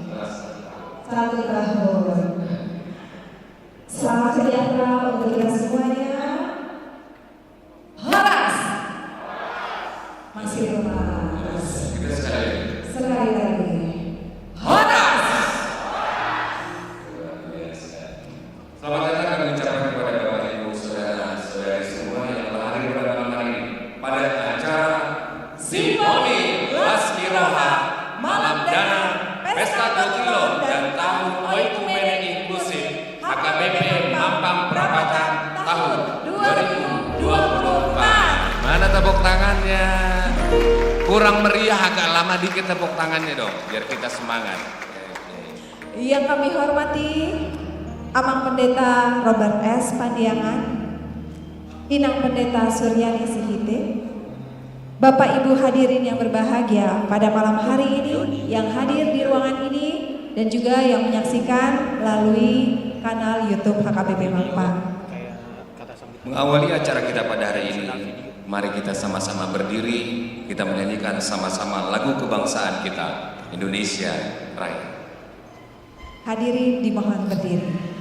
Satu tahun. Selamat sejahtera untuk kita semuanya. Horas. Masih lemas. Sekali lagi. Horas. Selamat datang kami ucapkan kepada Bapak Ibu saudara-saudari semua yang telah hadir pada malam hari ini pada acara Simfoni Lasmi Roha Malam Dana Pesta Gotilo dan Tahun Oikumene Inklusif HKBP Mampang Perapatan tahun 2024. Mana tepuk tangannya? Kurang meriah, agak lama dikit tepuk tangannya dong, biar kita semangat. Yang kami hormati Amang Pendeta Robert S. Pandiangan, Inang Pendeta Suryani Sihite, Bapak Ibu hadirin yang berbahagia pada malam hari ini, yang hadir di ruangan ini, dan juga yang menyaksikan melalui kanal YouTube HKBP Mampang. Mengawali acara kita pada hari ini, mari kita sama-sama berdiri, kita menyanyikan sama-sama lagu kebangsaan kita, Indonesia Raya. Hadirin dimohon berdiri.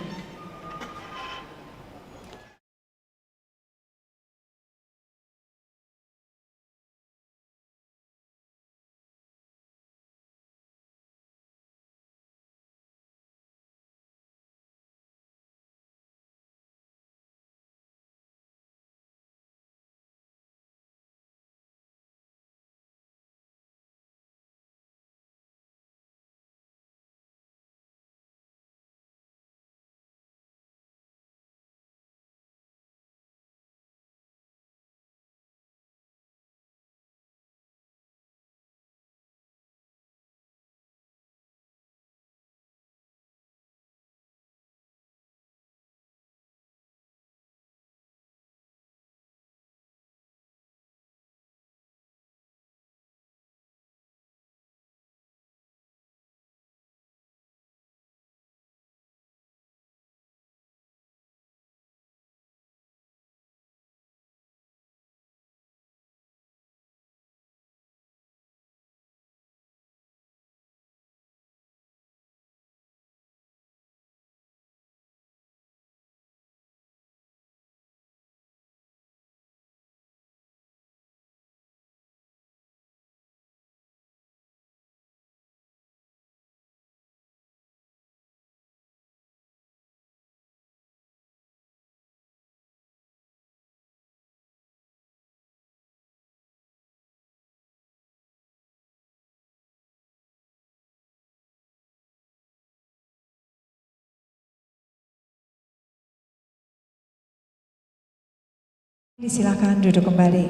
Silakan duduk kembali.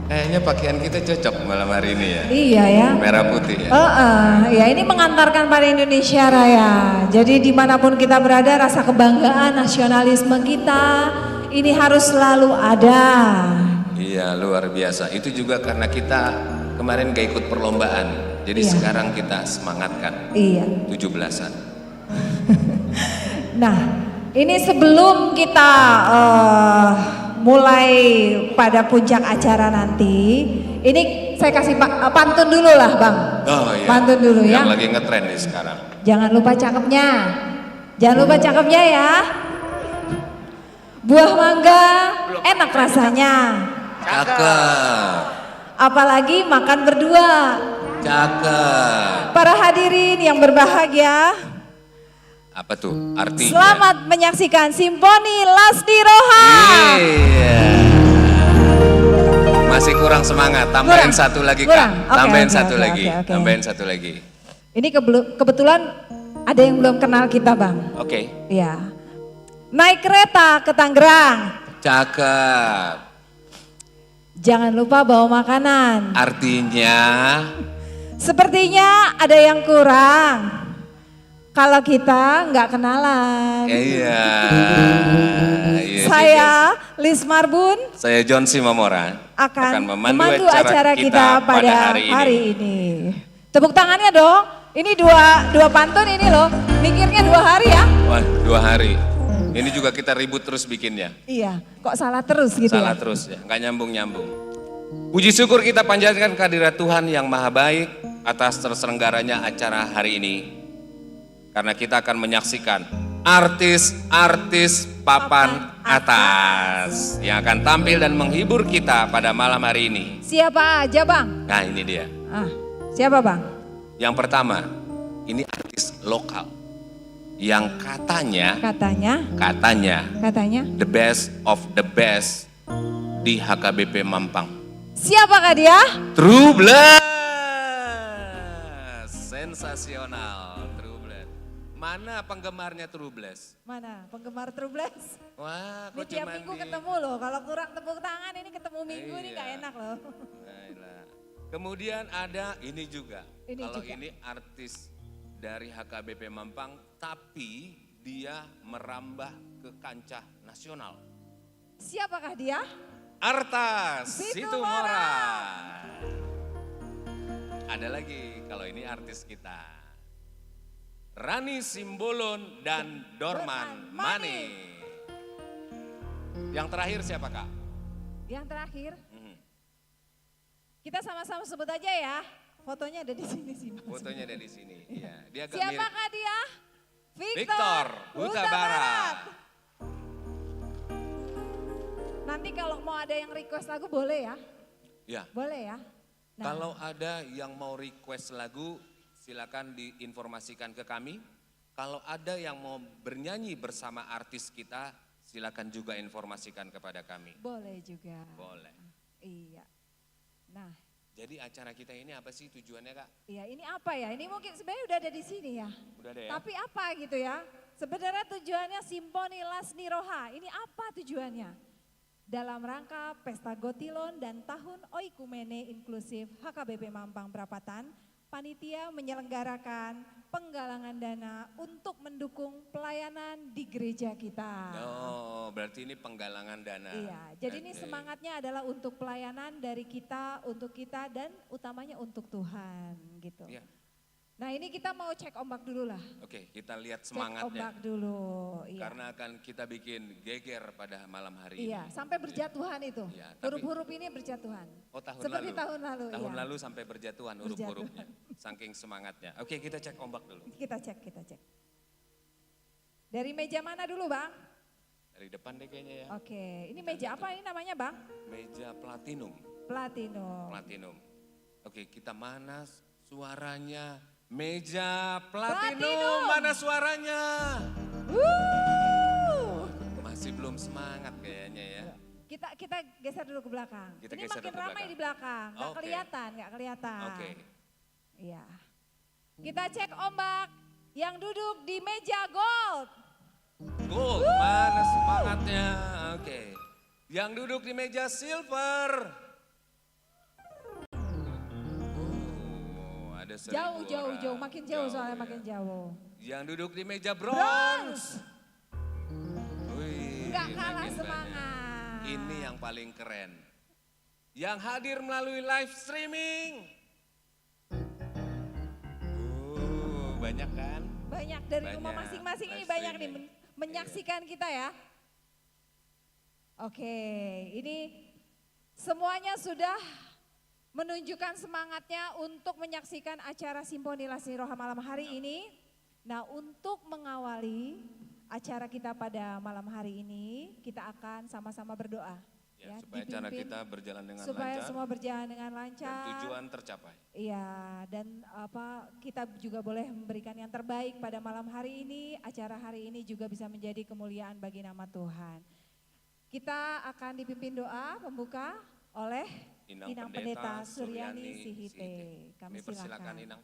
Kayaknya pakaian kita cocok malam hari ini ya. Iya ya. Merah putih ya. Ya ini mengantarkan pada Indonesia Raya. Jadi dimanapun kita berada, rasa kebanggaan, nasionalisme kita ini harus selalu ada. Iya, luar biasa. Itu juga karena kita kemarin gak ikut perlombaan. Jadi Iya. sekarang kita semangatkan. Iya. 17-an. Nah, ini sebelum kita mulai pada puncak acara nanti, ini saya kasih pantun dulu lah Bang. Oh iya. Pantun dulu ya. Yang lagi ngetren nih sekarang. Jangan lupa cakepnya. Jangan lupa cakepnya ya. Buah mangga enak rasanya. Cakep. Apalagi makan berdua. Cakep. Para hadirin yang berbahagia, Apa tuh artinya? selamat menyaksikan Simfoni Lasmi Roha. Iya. Masih kurang semangat. Tambahin Kurang? satu lagi Kurang? Kak. Oke, Tambahin oke, satu oke, lagi. oke. Tambahin satu lagi. Ini kebetulan ada yang belum kenal kita Bang. Oke. Iya. Naik kereta ke Tangerang. Cakep. Jangan lupa bawa makanan. Artinya Sepertinya ada yang kurang. Kalau kita nggak kenalan. iya. Iya Saya juga. Liz Marbun Saya John Simamora akan memandu memandu acara kita pada hari ini. Tepuk tangannya dong. Ini dua pantun ini loh. Mikirnya 2 hari ya. Wah, 2 hari. Ini juga kita ribut terus bikinnya. Iya, kok salah terus gitu Salah ya. terus ya, nggak nyambung-nyambung. Puji syukur kita panjatkan kehadirat Tuhan yang maha baik atas terselenggaranya acara hari ini. Karena kita akan menyaksikan artis-artis papan atas yang akan tampil dan menghibur kita pada malam hari ini. Siapa aja Bang? Nah ini dia. Siapa Bang? Yang pertama, ini artis lokal yang katanya the best of the best di HKBP Mampang. Siapakah dia? True Blood. Sensasional True Blood. Mana penggemarnya True Blood? Mana penggemar True Blast? Wah, Ini kok tiap cuman minggu ketemu loh, kalau kurang tepuk tangan ini ketemu minggu ini Iya. gak enak loh. Nah, kemudian ada ini juga. Ini Kalau juga. ini artis dari HKBP Mampang, tapi dia merambah ke kancah nasional. Siapakah dia? Artas Situmorang. Ada lagi kalau ini artis kita. Rani Simbolon dan Dorman Mani. Yang terakhir siapa Kak? Yang terakhir, kita sama-sama sebut aja ya. Fotonya ada di sini sih Mas. Fotonya ada di sini. Iya, dia agak Siapakah dia? Victor Huta Barat. Nanti kalau mau ada yang request lagu boleh ya? Ya. Boleh ya? Nah, Kalau ada yang mau request lagu, silakan diinformasikan ke kami. Kalau ada yang mau bernyanyi bersama artis kita, silakan juga informasikan kepada kami. boleh juga. Boleh. Iya. Nah, Jadi acara kita ini apa sih tujuannya Kak? iya ini apa ya? Ini mungkin sebenarnya udah ada di sini ya. Udah ada ya? Tapi apa gitu ya? Sebenarnya tujuannya Simponi Lasni Roha. Ini apa tujuannya? Dalam rangka Pesta Gotilon dan Tahun Oikumene Inklusif HKBP Mampang Prapatan, panitia menyelenggarakan penggalangan dana untuk mendukung pelayanan di gereja kita. Oh, berarti ini penggalangan dana. Iya, jadi ini Oke. semangatnya adalah untuk pelayanan dari kita, untuk kita dan utamanya untuk Tuhan gitu. Iya. Nah ini kita mau cek ombak dulu lah. Oke, kita lihat Cek semangatnya. ombak dulu. Iya. Karena akan kita bikin geger pada malam hari Iya, ini. sampai berjatuhan itu. Iya, tapi- Huruf-huruf ini berjatuhan. Oh, tahun Seperti lalu. tahun lalu, Tahun iya. lalu sampai berjatuhan huruf-hurufnya. Saking semangatnya. Oke, kita cek ombak dulu. Kita cek. Dari meja mana dulu Bang? Dari depan deh kayaknya ya. Oke, ini meja apa ini namanya Bang? Meja platinum. Platinum. Platinum. Oke, kita mana suaranya? Meja platinum, mana suaranya? Masih belum semangat kayaknya ya. Kita geser dulu ke belakang. Kita Ini geser makin dulu ke ramai belakang. di belakang, nggak Oke. kelihatan. Oke. Iya. Kita cek ombak yang duduk di meja gold. Gold, mana semangatnya? Oke. Yang duduk di meja silver. Oh, ada 1.000 orang. Jauh, makin jauh soalnya makin jauh. Yang duduk di meja bronze. Wih, Nggak kalah makin semangat. banyak. Ini yang paling keren. Yang hadir melalui live streaming. Banyak kan? Banyak dari rumah Banyak. masing-masing ini Live banyak nih streaming. menyaksikan kita ya. Oke, ini semuanya sudah menunjukkan semangatnya untuk menyaksikan acara Simponi Lasni Roha malam hari ini. Nah, untuk mengawali acara kita pada malam hari ini, kita akan sama-sama berdoa. Ya, supaya acara dipimpin, kita berjalan dengan supaya lancar semua berjalan dengan dan lancar. tujuan tercapai. Iya, dan kita juga boleh memberikan yang terbaik pada malam hari ini. Acara hari ini juga bisa menjadi kemuliaan bagi nama Tuhan. Kita akan dipimpin doa pembuka oleh Inang Pendeta Suryani Sihite. Kami Persilakan silakan. Inang.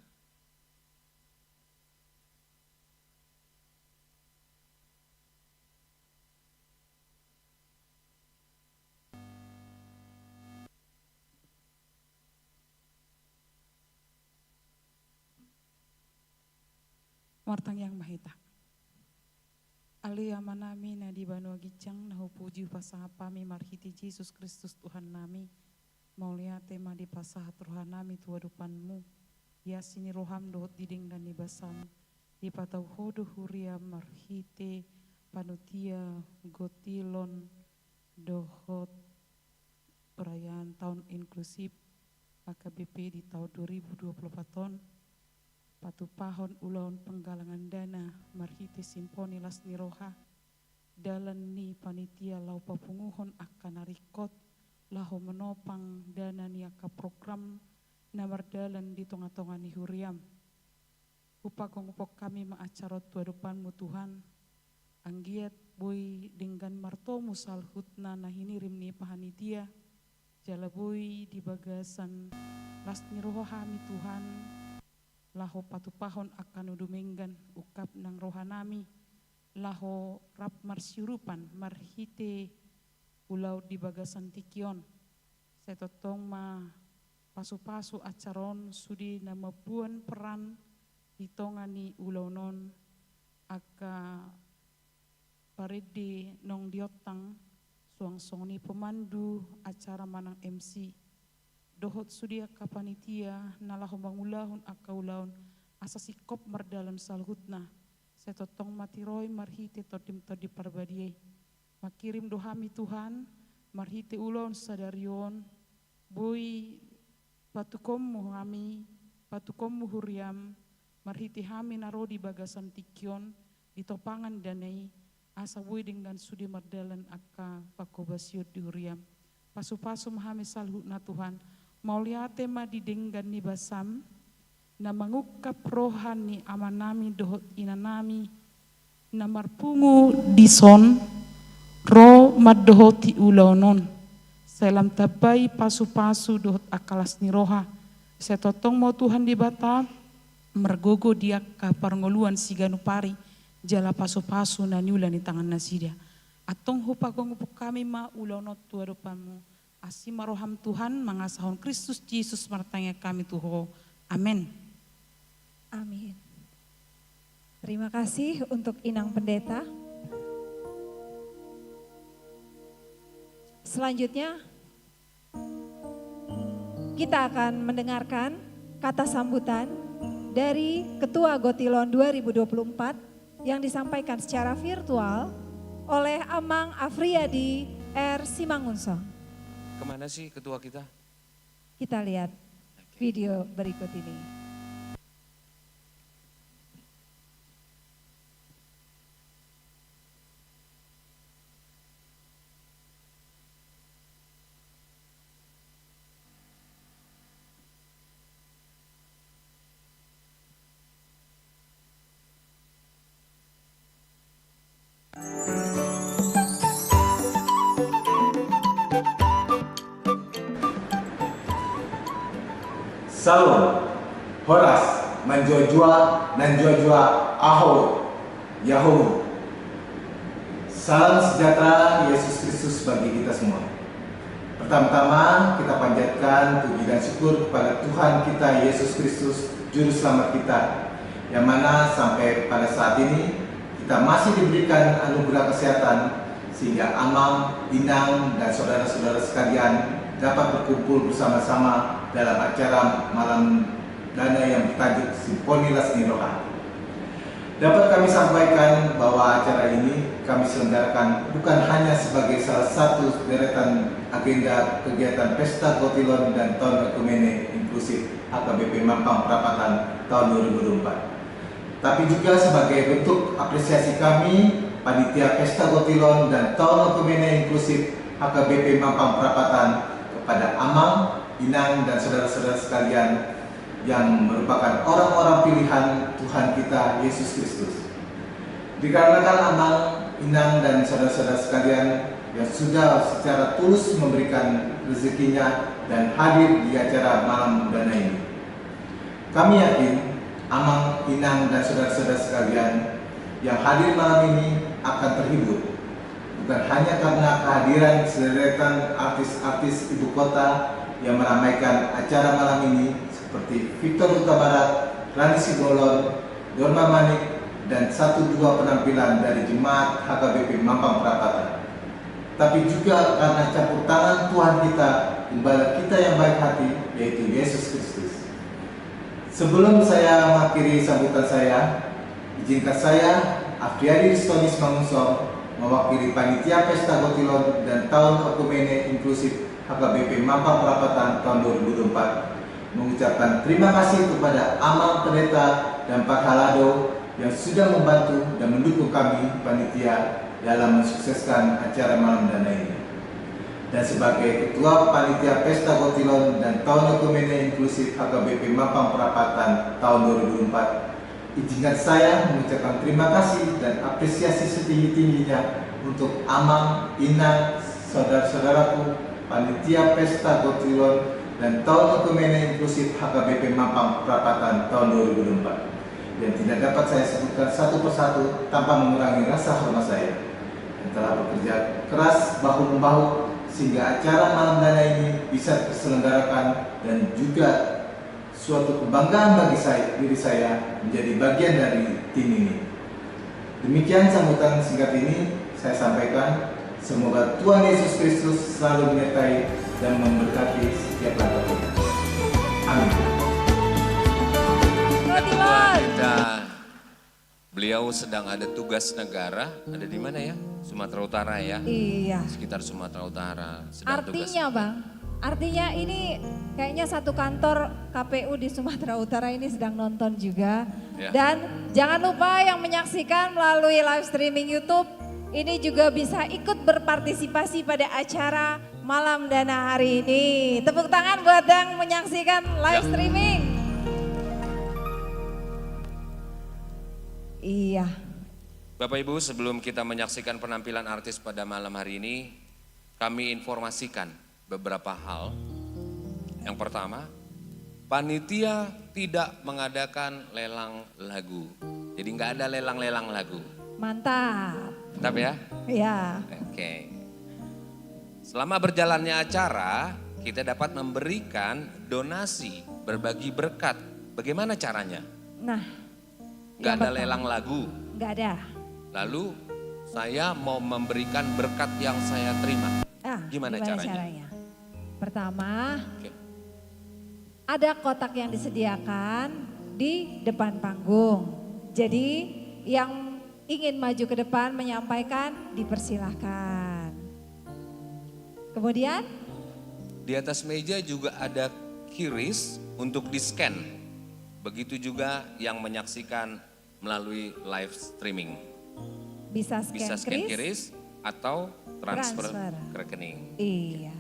Martang yang mahita. Alia manami na di banua gicang nahu puji pasahapami marhiti Yesus Kristus Tuhan nami. Maulia tema di pasah Tuhan nami tua dupanmu. Ya sini roham dohot diding dan dibasam. Di patau hodo huria marhite panutia gotilon dohot perayaan tahun inklusif HKBP di tahun 2024 patu pahon ulaun penggalangan dana marhite simponi lasni roha dalan ni panitia lau papunguhon akan narikot lahu menopang dana ni aka program namar dalan di tonga-tonga ni huriam upakong upok kami maacarot tuadupanmu Tuhan anggiat boy dengan martomu salhutna nah hinirim ni pahanitia jalaboy di bagasan lasni roha kami Tuhan laho patupahon akan udumenggan ukap nang rohanami laho rap marsyurupan marhite ulau di bagasan tikion setotong ma pasu-pasu acaron sudi nama buan peran hitongani ulau non aka parede nong diotang suang songni pemandu acara manang MC dohot sudia kapanitia nalahu bangulahun akaulaun asasikop mardalan salhutna setotong matiroy marhite todim todi parbadiye makirim dohami Tuhan marhite ulaun sadarion boy patukommu hami patukommu huriam marhite hami narodi bagasan tikion di topangan danai asa boy dengan sudi mardalan akka pakobasiot di huriam pasu-pasu mahami salhutna Tuhan mauliate ma didenggan ni basam na mangukap rohani amanami dohot inanami na marpungu dison ro maddohoti ulaunon selam tabai pasu-pasu dohot akalas ni roha setotong mau Tuhan di bata mergogo dia kaparngoluan siganupari jala pasu-pasu na niula ni tangan nasidia atong hupagong upuk kami ma ulaunot tuadopamu asima roham Tuhan mangasahon Kristus Yesus martanya kami Tuho. Amin. Amin. Terima kasih untuk Inang Pendeta. Selanjutnya kita akan mendengarkan kata sambutan dari Ketua Gotilon 2024 yang disampaikan secara virtual oleh Amang Afriyadi R. Simangunso. Kemana sih ketua kita? Kita lihat video berikut ini. Salom, Horas, Manjojua, Nanjojua, Aho, Yahoo. Salam sejahtera Yesus Kristus bagi kita semua. Pertama-tama kita panjatkan puji dan syukur kepada Tuhan kita Yesus Kristus, Juru Selamat kita, yang mana sampai pada saat ini kita masih diberikan anugerah kesehatan sehingga Amang, Inang, dan saudara-saudara sekalian dapat berkumpul bersama-sama dalam acara malam dana yang bertajuk Simponi Lasni Roha. Dapat kami sampaikan bahwa acara ini kami selenggarakan bukan hanya sebagai salah satu deretan agenda kegiatan Pesta Gotilon dan Tahun Ekumene Inklusif HKBP Mampang Perapatan tahun 2024, tapi juga sebagai bentuk apresiasi kami Panitia Pesta Gotilon dan Tahun Ekumene Inklusif HKBP Mampang Perapatan kepada Amang, Inang, dan saudara-saudara sekalian yang merupakan orang-orang pilihan Tuhan kita Yesus Kristus. Dikarenakan Amang, Inang, dan saudara-saudara sekalian yang sudah secara tulus memberikan rezekinya dan hadir di acara malam dana ini, kami yakin Amang, Inang, dan saudara-saudara sekalian yang hadir malam ini akan terhibur, bukan hanya karena kehadiran sederetan artis-artis ibu kota yang meramaikan acara malam ini seperti Victor Huta Barat, Rani Sigolon, Dorma Manik, dan 1-2 penampilan dari jemaat HKBP Mampang Perapatan, tapi juga karena campur tangan Tuhan kita, gembala kita yang baik hati, yaitu Yesus Kristus. Sebelum saya mengakhiri sambutan saya, izinkan saya, Afriyadi Ristonis Mangunso, mewakili Panitia Pesta Gotilon dan Tahun Ekumene Inklusif HKBP Mampang Perapatan tahun 2024 mengucapkan terima kasih kepada Amang Pendeta dan Pak Halado yang sudah membantu dan mendukung kami panitia dalam mensukseskan acara malam dana ini. Dan sebagai Ketua Panitia Pesta Kotilon dan Tahun Ekumene Inklusif HKBP Mampang Perapatan tahun 2024, izinkan saya mengucapkan terima kasih dan apresiasi setinggi-tingginya untuk Amang, Inang, saudara-saudaraku, Panitia Pesta Kotilon dan Tahun Ekumene Inklusif HKBP Mampang Perapatan tahun 2024 yang tidak dapat saya sebutkan satu persatu tanpa mengurangi rasa hormat saya, yang telah bekerja keras bahu-membahu sehingga acara malam dana ini bisa terselenggarakan dan juga suatu kebanggaan bagi diri saya menjadi bagian dari tim ini. Demikian sambutan singkat ini saya sampaikan. Semoga Tuhan Yesus Kristus selalu menyertai dan memberkati setiap langkah kita. Amin. Ketua kita, beliau sedang ada tugas negara, ada di mana ya? Sumatera Utara ya? Iya. Sekitar Sumatera Utara. Sedang Artinya tugas. Bang, artinya ini kayaknya satu kantor KPU di Sumatera Utara ini sedang nonton juga. Ya. Dan jangan lupa yang menyaksikan melalui live streaming YouTube, ini juga bisa ikut berpartisipasi pada acara Malam Dana hari ini. Tepuk tangan buat yang menyaksikan live Ya. streaming. Iya. Bapak Ibu, sebelum kita menyaksikan penampilan artis pada malam hari ini, kami informasikan beberapa hal. Yang pertama, panitia tidak mengadakan lelang lagu. Jadi nggak ada lelang-lelang lagu. Mantap. Mantap ya? Ya. Oke. Selama berjalannya acara, kita dapat memberikan donasi, berbagi berkat. Bagaimana caranya? Nah. Nggak yang ada pertama. lelang lagu. Nggak ada. Lalu saya mau memberikan berkat yang saya terima. Gimana caranya? Pertama, Oke. ada kotak yang disediakan di depan panggung. Jadi yang ingin maju ke depan menyampaikan dipersilahkan. Kemudian Di atas meja juga ada QRIS untuk di-scan. Begitu juga yang menyaksikan melalui live streaming. bisa Bisa scan kris. QRIS atau transfer Transfer. ke rekening. Iya.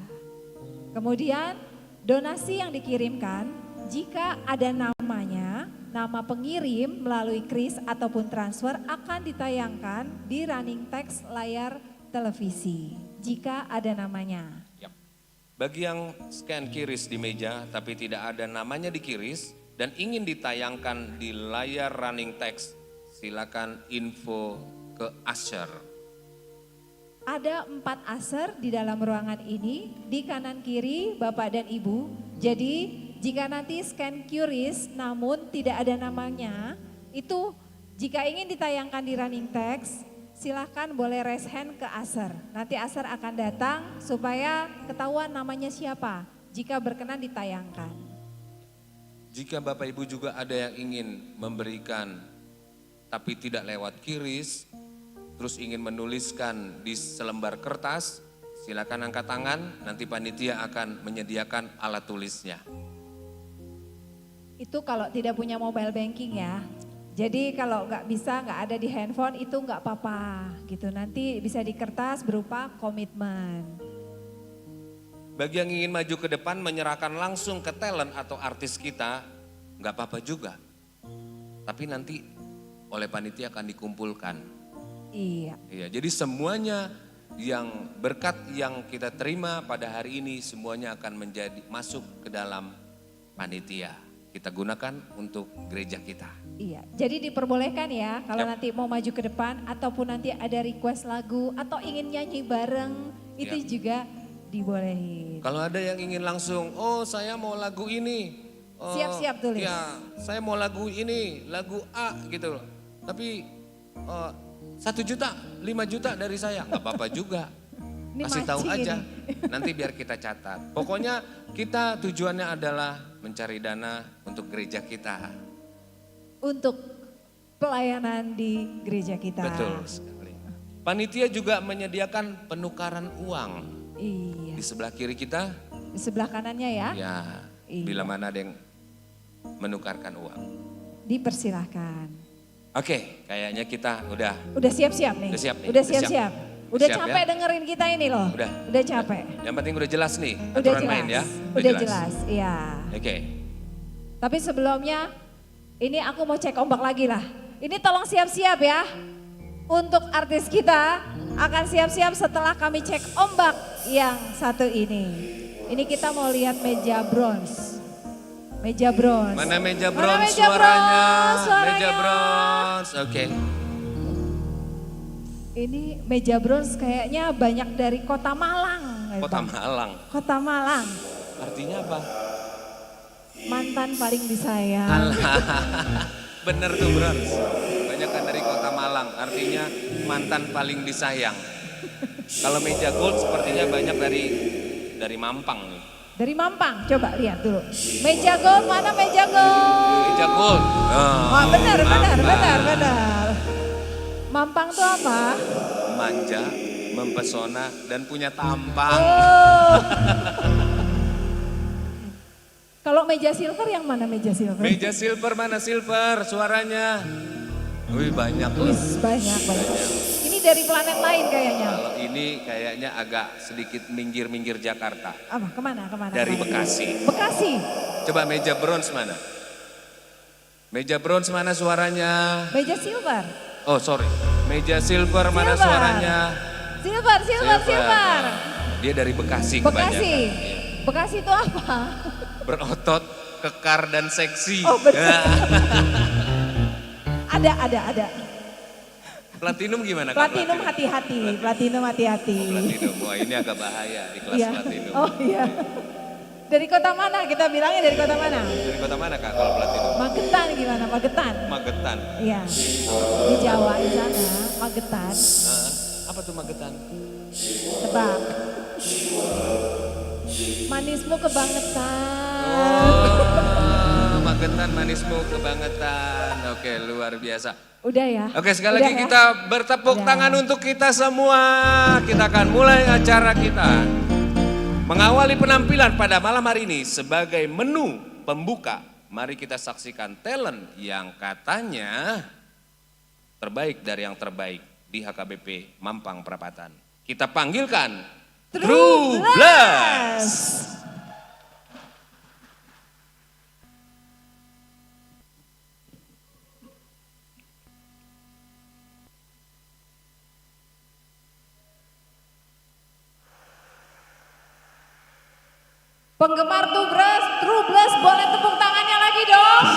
Kemudian donasi yang dikirimkan jika ada namanya, nama pengirim melalui kris ataupun transfer akan ditayangkan di running text layar televisi jika ada namanya. Yap. Bagi yang scan QRIS di meja tapi tidak ada namanya di QRIS dan ingin ditayangkan di layar running text, silakan info ke Usher. Ada 4 aser di dalam ruangan ini, di kanan kiri Bapak dan Ibu. Jadi jika nanti scan QRIS namun tidak ada namanya, itu jika ingin ditayangkan di running text, silahkan boleh raise hand ke aser. Nanti aser akan datang supaya ketahuan namanya siapa jika berkenan ditayangkan. Jika Bapak Ibu juga ada yang ingin memberikan tapi tidak lewat QRIS, terus ingin menuliskan di selembar kertas, silakan angkat tangan, nanti panitia akan menyediakan alat tulisnya. Itu kalau tidak punya mobile banking ya. Jadi kalau nggak bisa, nggak ada di handphone itu nggak apa-apa gitu. Nanti bisa di kertas berupa komitmen. Bagi yang ingin maju ke depan menyerahkan langsung ke talent atau artis kita, nggak apa-apa juga. Tapi nanti oleh panitia akan dikumpulkan. Iya. Iya, jadi semuanya yang berkat yang kita terima pada hari ini semuanya akan menjadi masuk ke dalam panitia. Kita gunakan untuk gereja kita. Iya, jadi diperbolehkan ya kalau Yap. nanti mau maju ke depan ataupun nanti ada request lagu atau ingin nyanyi bareng, itu Yap. juga dibolehin. Kalau ada yang ingin langsung, oh saya mau lagu ini. Oh, Siap-siap tulis. Ya, saya mau lagu ini, lagu A gitu. Tapi 1 juta, 5 juta dari saya, nggak apa-apa juga. Ini Kasih tahu mancing aja, ini. nanti biar kita catat. Pokoknya kita tujuannya adalah mencari dana untuk gereja kita. Untuk pelayanan di gereja kita. Betul sekali. Panitia juga menyediakan penukaran uang. Iya. Di sebelah kiri kita, Di sebelah kanannya ya. ya, Iya. bila mana ada yang menukarkan uang. Dipersilahkan. Oke, kayaknya kita udah Udah siap-siap nih. Udah siap nih, Udah udah siap. siap-siap. Udah Siap, capek ya? dengerin kita ini loh. Udah. capek. Yang penting udah jelas nih Udah aturan jelas. main ya. Udah jelas. Iya. Oke. Tapi sebelumnya ini aku mau cek ombak lagi lah. Ini tolong siap-siap ya. Untuk artis kita akan siap-siap setelah kami cek ombak yang satu ini. Ini kita mau lihat meja bronze. Meja bronze. Mana meja Mana bronze meja suaranya? bronze? Meja bronze. Oke. Ini meja bronze kayaknya banyak dari Kota Malang. Kota Bang. Malang. Kota Malang. Artinya apa? Mantan paling disayang. Alah. Bener tuh bronze. Banyak kan dari Kota Malang. Artinya mantan paling disayang. Kalau meja gold sepertinya banyak dari Mampang nih. Dari Mampang, coba lihat dulu. Meja gold, mana meja gold? Meja gold. Wah, benar. Mampang. Mampang tuh apa? Manja, mempesona, dan punya tampang. Oh. Kalau meja silver yang mana meja silver? Meja silver mana silver suaranya? Wih banyak loh. Wih, banyak. Ini dari planet lain kayaknya. Kalau ini kayaknya agak sedikit minggir-minggir Jakarta. Apa? Kemana? Dari Bekasi. Bekasi. Coba meja bronze mana? Meja bronze mana suaranya? Meja silver. Oh sorry, meja silver mana Silver. suaranya? Silver. Dia dari Bekasi Bekasi. kebanyakan. Iya. Bekasi itu apa? Berotot, kekar dan seksi. Oh, benar. Ada. Platinum gimana? Kak? Platinum hati-hati. Platinum, wah ini agak bahaya di kelas Iya. platinum. Oh iya. Dari kota mana? Kita bilangnya dari kota mana? Dari kota mana Kak kalau platinum? Magetan gimana? Magetan. Magetan. Iya. Di Jawa di sana, Magetan. Apa tuh Magetan? Tebak. Manismu kebangetan. Oh, Magetan manismu kebangetan. Oke, luar biasa. Udah ya. Oke, sekali Udah lagi ya? kita bertepuk Udah. tangan untuk kita semua. Kita akan mulai acara kita. Mengawali penampilan pada malam hari ini sebagai menu pembuka. Mari kita saksikan talent yang katanya terbaik dari yang terbaik di HKBP Mampang Perapatan. Kita panggilkan True Blast. Penggemar True Blast boleh tepuk tangannya lagi dong.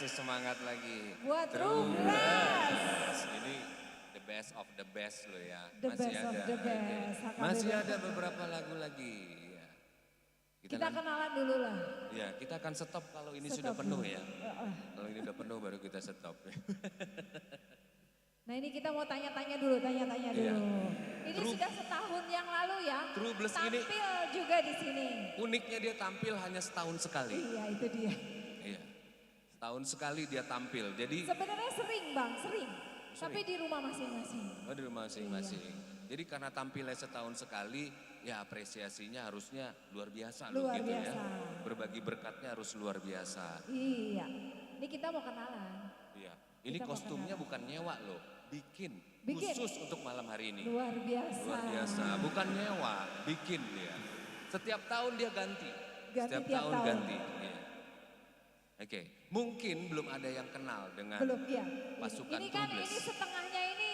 kasih semangat lagi. Buat True True Bless. Ini the best of the best loh ya. The best of the best, Oke. HKBP. Masih ada beberapa lagu lagi. Ya. Kita kenalan dulu lah. Ya, kita akan stop kalau ini Stop sudah penuh dulu. ya. Kalau ini udah penuh baru kita stop. Nah ini kita mau tanya-tanya dulu, tanya-tanya Iya. dulu. Ini True- sudah setahun yang lalu ya. True Bless ini- tampil juga di sini. Uniknya dia tampil hanya setahun sekali. Iya itu dia. Iya. Setahun sekali dia tampil. Jadi Sebenarnya sering bang, sering. Tapi di rumah masing-masing. oh, di rumah masing-masing. Jadi karena tampilnya setahun sekali, ya apresiasinya harusnya luar biasa loh Luar gitu biasa. ya. Berbagi berkatnya harus luar biasa. Iya. Ini kita mau kenalan. Iya. Ini Kita mau kostumnya kenalan. bukan nyewa loh, bikin, Bikin. khusus untuk malam hari ini. Luar biasa. Luar biasa, bukan nyewa, bikin dia. Setiap tahun dia ganti. Ganti Setiap tiap tahun. ganti. Iya. Oke, mungkin belum ada yang kenal dengan Belum ya. pasukan Ini kan True Bless. ini setengahnya ini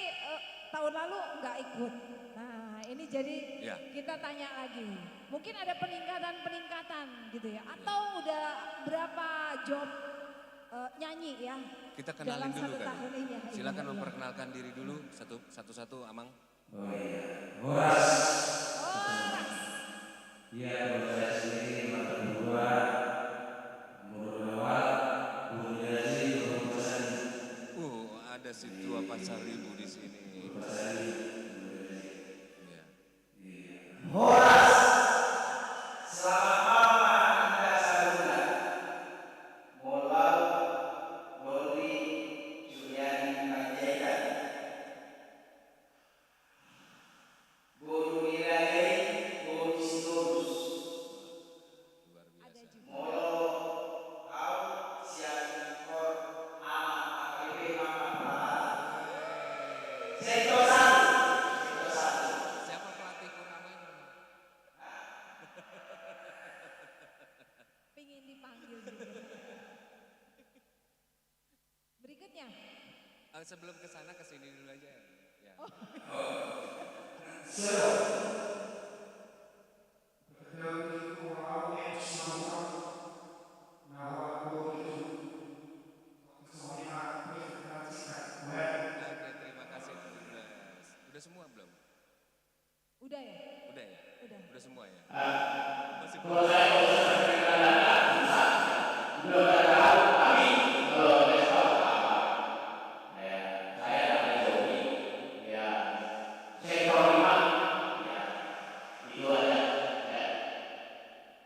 tahun lalu nggak ikut. Nah ini jadi Ya. kita tanya lagi. Mungkin ada peningkatan gitu ya. Atau udah berapa job nyanyi ya? Kita kenalin dalam dulu satu kan. tahun ini ya. Silakan Iya. memperkenalkan diri dulu satu-satu Amang. Horas. Iya, menurut saya sendiri memang berdua menurut awal gurunya sih berurusan Ada si tua Pasar Ribu di sini. Iya. Horas. Selamat malam Anda Saruna. Molau Loli Juliani Panjaitan. Guru Wilayah Guru Sitorus. Luar Ada biasa. juga. Molo Au Sianikor Aman AKB Mampang. Sektor 1. Sektor 1. Siapa pelatihku namanya? Pingin dipanggil juga. Berikutnya. Sebelum ke sana ke sini dulu aja. Ya. Oke, terima kasih True Bless. Udah semua belum? Udah ya? Udah ya? Udah. Udah semua ya? Masih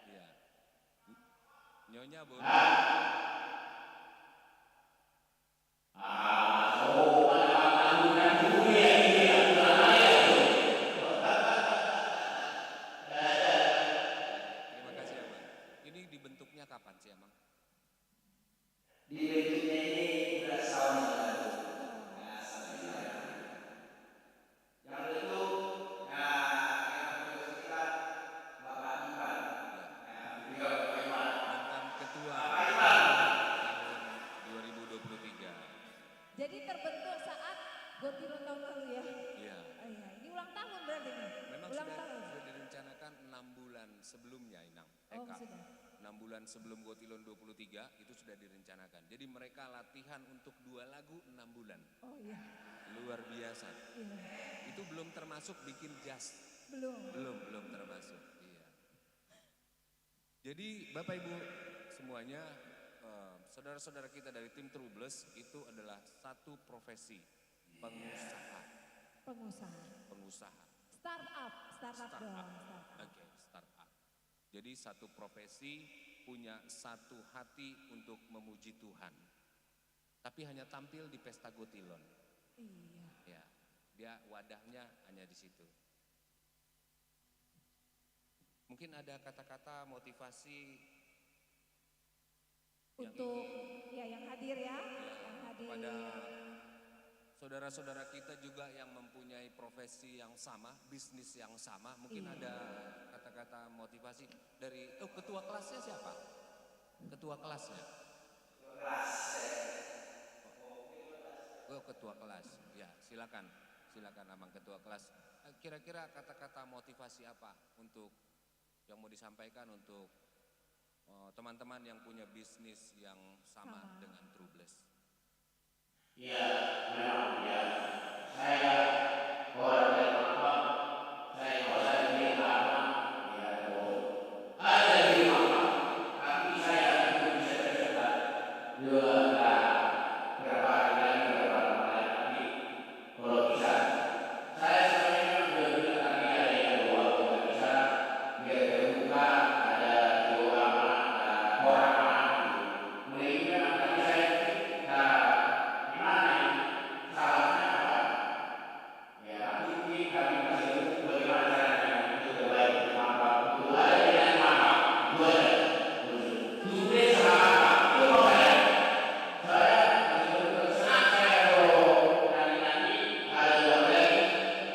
Iya. Nyonya boleh. Terima kasih Amang. Ini dibentuknya kapan sih Amang? Di bentuknya ini udah setahun yang lalu. Nah, sampai sekarang. Yang bentuk, nah, yang bentuk kita Bapak Iman. Nah, beliau Bapak Iman. Mantan ketua Bapak Iman. tahun 2023. Jadi terbentuk saat Gotilon tahun lalu ya? Iya. Oh iya, ini ulang tahun berarti nih? Memang ulang sudah, tahun? sudah direncanakan 6 bulan sebelumnya Inang. Oh, Eka. sudah. 6 bulan sebelum Gotilon 23 itu sudah direncanakan. Jadi mereka latihan untuk 2 lagu 6 bulan. Oh iya, Luar biasa. iya. Itu belum termasuk bikin jazz. Belum. Belum termasuk. Iya. Jadi Bapak Ibu semuanya, saudara-saudara kita dari tim True Bless itu adalah satu profesi, pengusaha. Pengusaha. Startup dong. Startup. Oke, startup. Jadi satu profesi punya satu hati untuk memuji Tuhan. Tapi hanya tampil di pesta Gotilon. Iya. Ya, dia wadahnya hanya di situ. Mungkin ada kata-kata motivasi Untuk ya yang hadir ya, yang hadir. pada saudara-saudara kita juga yang mempunyai profesi yang sama, bisnis yang sama. Mungkin Iya. ada kata-kata motivasi dari ketua kelasnya siapa? Ketua kelasnya? Oh, ketua kelas. Ya, silakan. Silakan Amang ketua kelas. Kira-kira kata-kata motivasi apa untuk yang mau disampaikan untuk teman-teman yang punya bisnis yang sama dengan True Bless? Ya, memang ya. Saya orang yang apa? Saya orang yang apa? Ya, ada di mana? Tapi saya itu bisa tersebar. Dua, berapa hari lagi, berapa lama lagi? Kalau bisa, saya sebenarnya sudah bilang tadi ada yang dua, kalau bisa biar terbuka, ada dua ada orang. Mulai memang tadi saya gimana salahnya apa? Ya, ini kami masih bagaimana caranya itu terbaik maka itu ada yang mana dua sudah salah itu saya masih senang saya kalau nanti ada dua lagi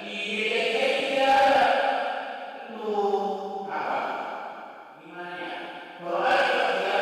di dia itu apa gimana ya kalau ada dia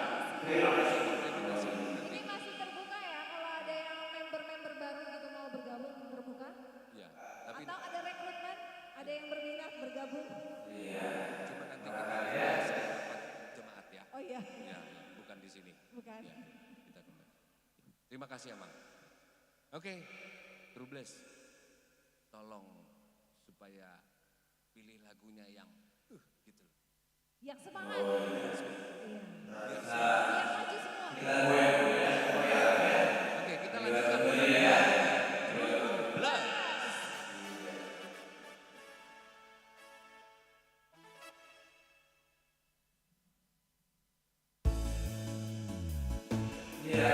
bukan Ini masih terbuka ya kalau ada yang member-member baru gitu mau bergabung terbuka? Ya, tapi Atau ada rekrutmen? Ada yang berminat bergabung? cuma nanti kita bahas di rapat jemaat ya. Oh iya, Ya, bukan di sini. bukan. Ya, kita kembali. Terima kasih Amang. Oke, True Bless, tolong supaya pilih lagunya yang gitu loh. Yang semangat. Iya. Biar maju semua. Oke, kita lanjutkan. True Bless. Ya,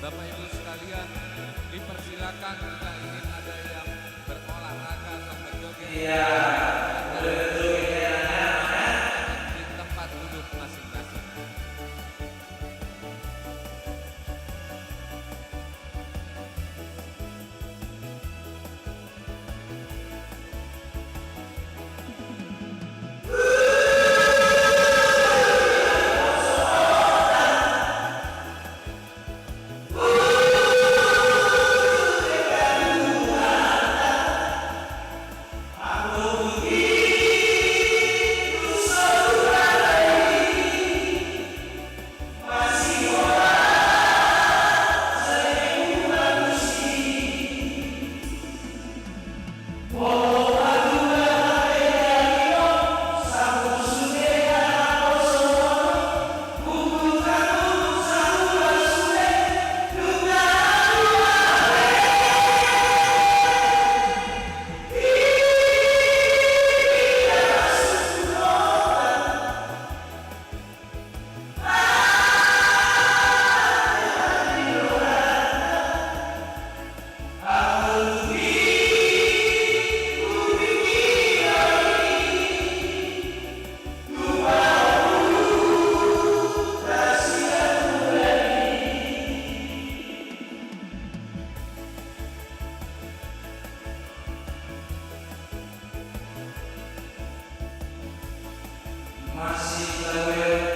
Bapak Ibu sekalian, dipersilakan jika ingin ada yang berolahraga atau berjoget. Iya, Di tempat duduk masing-masing. masih lewat.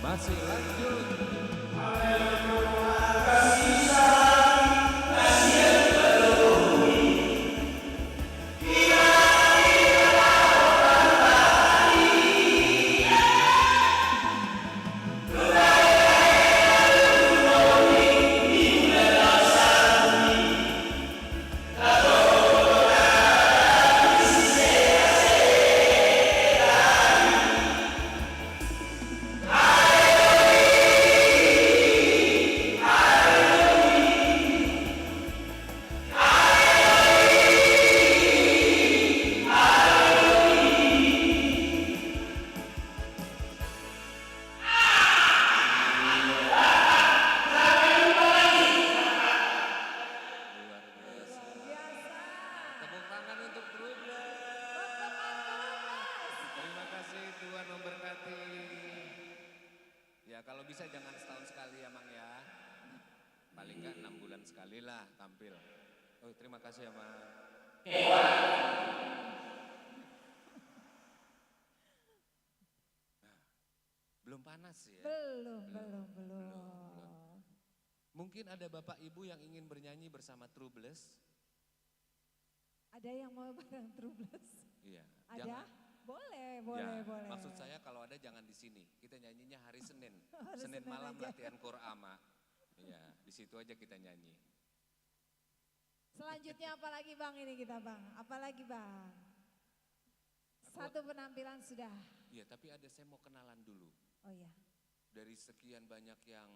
Masih lanjut. jangan setahun sekali ya Mang ya. Paling nggak 6 bulan sekali lah tampil. Oh terima kasih ya Mang. Nah, belum panas ya? Belum. Mungkin ada Bapak Ibu yang ingin bernyanyi bersama Troubles? Ada yang mau bareng Troubles? Iya. Ada? Jangan. Boleh. Maksud saya kalau ada jangan di sini. Kita nyanyinya hari Senin. Hari Senin Senin malam aja. latihan Qur'ama. Iya, di situ aja kita nyanyi. Selanjutnya apa lagi Bang ini kita Bang? Apalagi Bang? Satu penampilan sudah. Iya, tapi saya mau kenalan dulu. Oh iya. Dari sekian banyak yang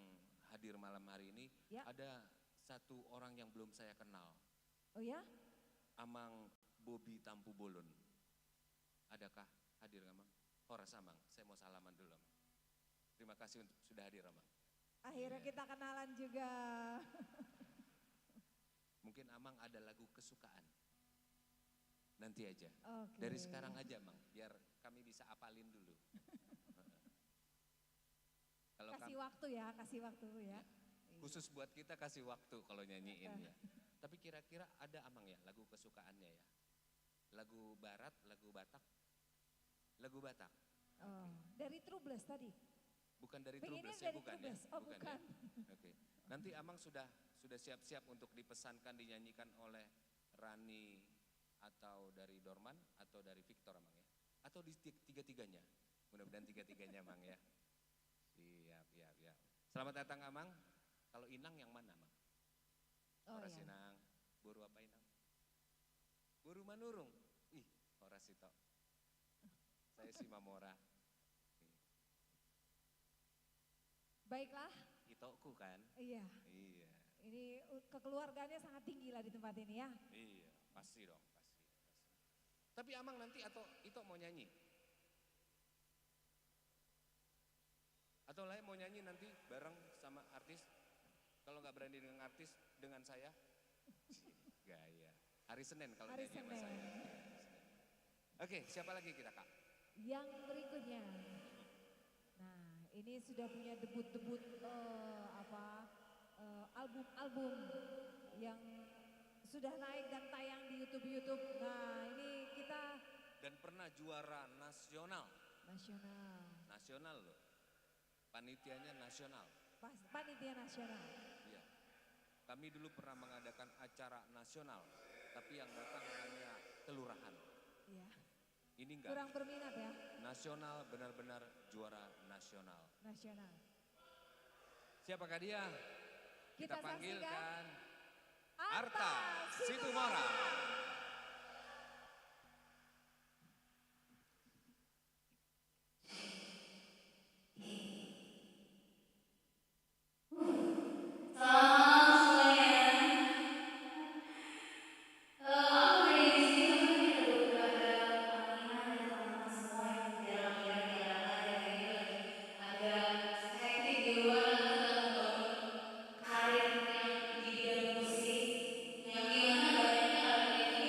hadir malam hari ini, Ya. ada satu orang yang belum saya kenal. Oh ya? Amang Bobi Tampu Bolon. Adakah hadir Amang? Horas Amang, saya mau salaman dulu Amang. Terima kasih untuk sudah hadir Amang. Akhirnya Iya. kita kenalan juga. Mungkin Amang ada lagu kesukaan. Nanti aja. Oke. Dari sekarang aja Mang, biar kami bisa apalin dulu. Kalau Kasih waktu ya. Iya. khusus buat kita kasih waktu kalau nyanyiin ya. Tapi kira-kira ada Amang ya lagu kesukaannya ya? Lagu barat, lagu Batak? Lagu Batak? Oh, dari Troubles tadi. Bukan dari Pengennya Troubles ya, dari bukan Troubles. ya? Oh, Ya? bukan. Oke. Nanti Amang sudah siap-siap untuk dipesankan, dinyanyikan oleh Rani atau dari Dorman atau dari Victor Amang ya? Atau di tiga-tiganya? Mudah-mudahan tiga-tiganya Amang ya. Siap. Selamat datang Amang. Kalau Inang yang mana Amang? Oh Horas ya. Inang. Buru apa Inang? Buru Manurung. Ih, Horas itu. Saya si Mamora. Baiklah. Itoku kan? Iya. Iya. Ini kekeluargaannya sangat tinggi lah di tempat ini ya. Iya, pasti dong, pasti. Tapi Amang nanti atau Ito mau nyanyi? Atau lain mau nyanyi nanti bareng sama artis? Kalau nggak berani dengan artis, dengan saya? Gaya. Hari Senin kalau Hari nyanyi sama Senin. saya. Oke, siapa lagi kita Kak? Yang berikutnya. Nah, ini sudah punya debut-debut album-album yang sudah naik dan tayang di YouTube. Nah, ini kita Dan pernah juara nasional. nasional, Loh. Panitianya nasional. panitia nasional. Iya. Kami dulu pernah mengadakan acara nasional, tapi yang datang hanya kelurahan. Iya. Ini enggak. Kurang berminat ya, Nasional, benar-benar juara nasional. nasional. Siapakah dia? Kita panggilkan saksikan Arta Situmorang. Karir yang di bidang musik yang dimana banyaknya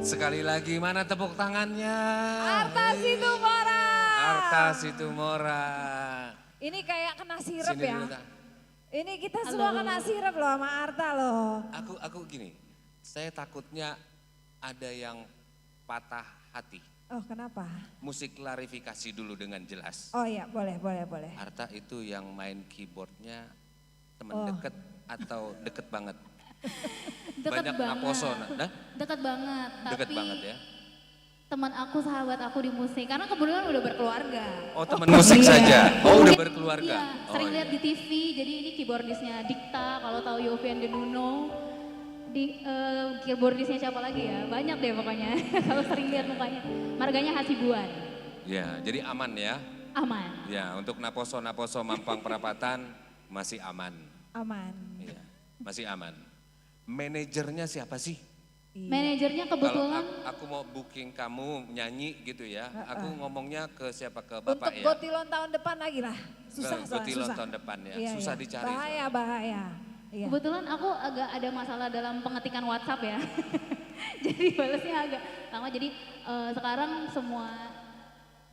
Sekali lagi, mana tepuk tangannya? Arta Situmorang. Arta Situmorang. Ini kayak kena sirep Sini ya. dulu, Tak. Ini kita semua kena sirep loh sama Arta loh. Aku gini, saya takutnya ada yang patah hati. Oh kenapa? Musik klarifikasi dulu dengan jelas. Oh iya boleh. Arta itu yang main keyboardnya teman Oh. deket atau deket banget? Deket Banyak banget. naposo, nah? Deket banget. Deket tapi banget ya? teman aku, sahabat aku di musik, karena kebetulan udah berkeluarga. Oh teman musik iya. saja? Oh udah Mungkin- berkeluarga? Iya, Oh, sering iya. lihat di TV, jadi ini keyboardisnya Dikta, kalau tahu Yofian Denuno. Keyboardisnya siapa lagi ya? Banyak deh pokoknya, kalau sering lihat mukanya. Marganya Hasibuan, Ya, jadi aman ya? aman. Ya, untuk naposo Mampang Perapatan masih aman. Aman. Iya, masih aman. Manajernya siapa sih? Iya. Manajernya Kalau kebetulan aku mau booking kamu nyanyi gitu ya, aku ngomongnya ke siapa? Ke Untuk Bapak ya? Gotilon tahun depan lagi lah. Susah soalnya, Gotilon susah. tahun depan ya, Iya, susah iya. dicari. Bahaya. Iya. Kebetulan aku agak ada masalah dalam pengetikan WhatsApp ya. Jadi balasnya agak lama. Jadi sekarang semua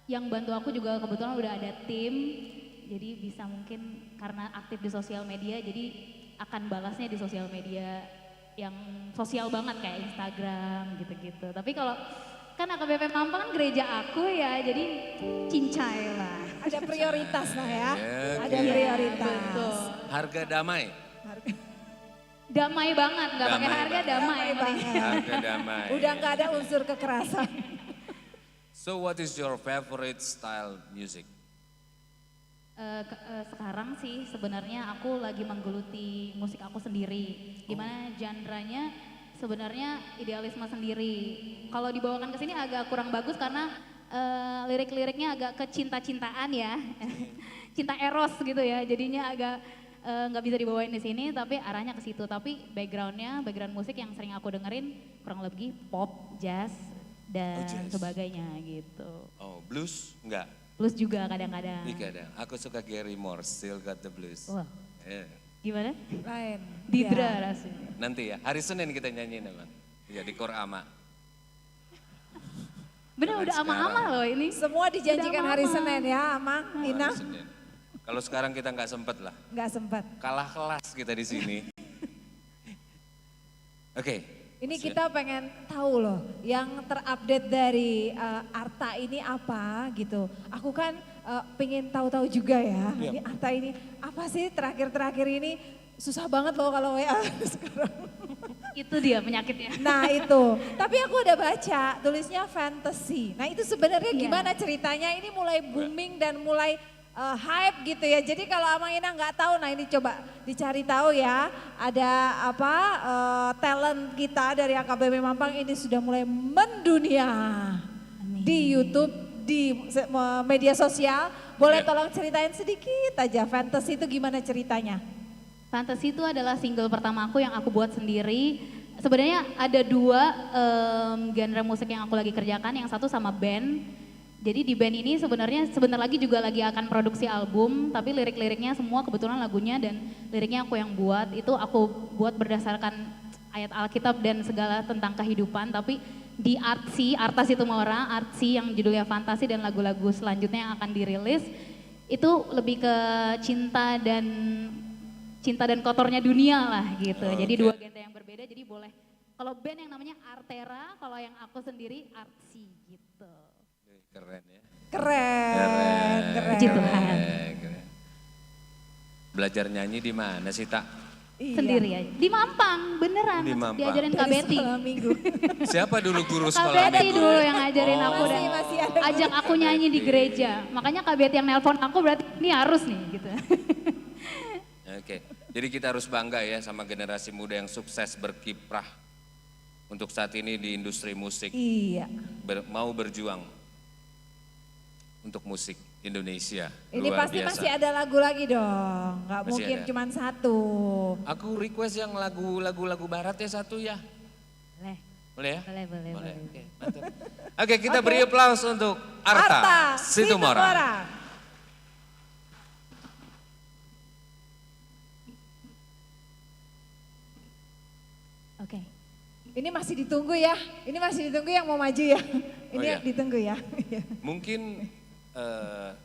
yang bantu aku juga kebetulan udah ada tim. Jadi bisa mungkin karena aktif di sosial media, jadi akan balasnya di sosial media yang sosial banget kayak Instagram gitu-gitu. Tapi kalau kan AKBP Mampang kan gereja aku ya, jadi cincai lah. Ada prioritas lah ya. Oke. Ada prioritas. Betul. Harga damai. Damai banget, nggak pakai Damai harga banget. damai. Damai yang penting. banget. Harga damai. Udah nggak ada unsur kekerasan. So what is your favorite style music? Sekarang sih sebenarnya aku lagi menggeluti musik aku sendiri, dimana genre-nya sebenarnya idealisme sendiri. Kalau dibawakan ke sini agak kurang bagus karena lirik-liriknya agak ke cinta-cintaan ya, cinta eros gitu ya. Jadinya agak nggak bisa dibawain di sini, tapi arahnya ke situ. Tapi background musik yang sering aku dengerin kurang lebih pop, jazz dan jazz. sebagainya gitu. Oh, blues? Enggak. Plus juga kadang-kadang. Ini kadang. Aku suka Gary Moore, Still Got the Blues. Wah, Yeah. gimana? Lain. Didra Ya. rasanya. Nanti ya, hari Senin kita nyanyiin emang. Ya di Korama. Bener Jangan udah ama-ama sekarang. loh ini. Semua dijanjikan Udah hari mama. Senin ya, Amang, Ina. Hari Senin. Kalau sekarang kita nggak sempet lah. Nggak sempat. Kalah kelas kita di sini. Oke. Ini kita pengen tahu loh, yang terupdate dari Arta ini apa gitu. Aku kan pengen tahu-tahu juga ya, Iya. ini Arta ini apa sih terakhir-terakhir ini susah banget loh kalau WA sekarang. Itu dia penyakitnya. Nah itu, tapi aku udah baca tulisnya fantasy. Nah itu sebenarnya Iya. gimana ceritanya? Ini mulai booming dan mulai hype gitu ya. Jadi kalau Amang Ina nggak tahu, nah ini coba dicari tahu ya. Ada apa talent kita dari AKBP Mampang ini sudah mulai mendunia di YouTube, di media sosial. Boleh Ya. tolong ceritain sedikit aja fantasy itu gimana ceritanya? Fantasy itu adalah single pertama aku yang aku buat sendiri. Sebenarnya ada dua genre musik yang aku lagi kerjakan, yang satu sama band. Jadi di band ini sebenarnya sebentar lagi juga lagi akan produksi album, tapi lirik-liriknya semua kebetulan lagunya dan liriknya aku yang buat. Itu aku buat berdasarkan ayat Alkitab dan segala tentang kehidupan, tapi di Arta Situmorang, Artsy yang judulnya Fantasi dan lagu-lagu selanjutnya yang akan dirilis itu lebih ke cinta dan kotornya dunia lah gitu. Oke. Jadi dua genre yang berbeda, jadi boleh. Kalau band yang namanya Artera, kalau yang aku sendiri Artsy gitu. Keren ya. Keren. Puji Tuhan. Keren. Belajar nyanyi di mana sih, Tak? Iya. Sendiri aja. Di Mampang, beneran. Di Mampang. Diajarin Kak Dari Betty. sekolah minggu. Siapa dulu guru Kak sekolah Betty minggu? dulu yang ngajarin aku dan Masih ada. ajak aku nyanyi di gereja. Makanya Kak Betty yang nelpon aku berarti ini harus nih gitu. Oke, jadi kita harus bangga ya sama generasi muda yang sukses berkiprah untuk saat ini di industri musik, Iya. mau berjuang untuk musik Indonesia. Ini Luar pasti biasa. masih ada lagu lagi dong. Nggak Masih mungkin ada. cuma satu. Aku request yang lagu barat ya satu ya. Boleh, Boleh ya? boleh. Oke, mantap. Oke, kita beri aplaus untuk Arta, Situmorang. Oke. Ini masih ditunggu ya. Ini masih ditunggu yang mau maju ya. Ini iya. ditunggu ya. Mungkin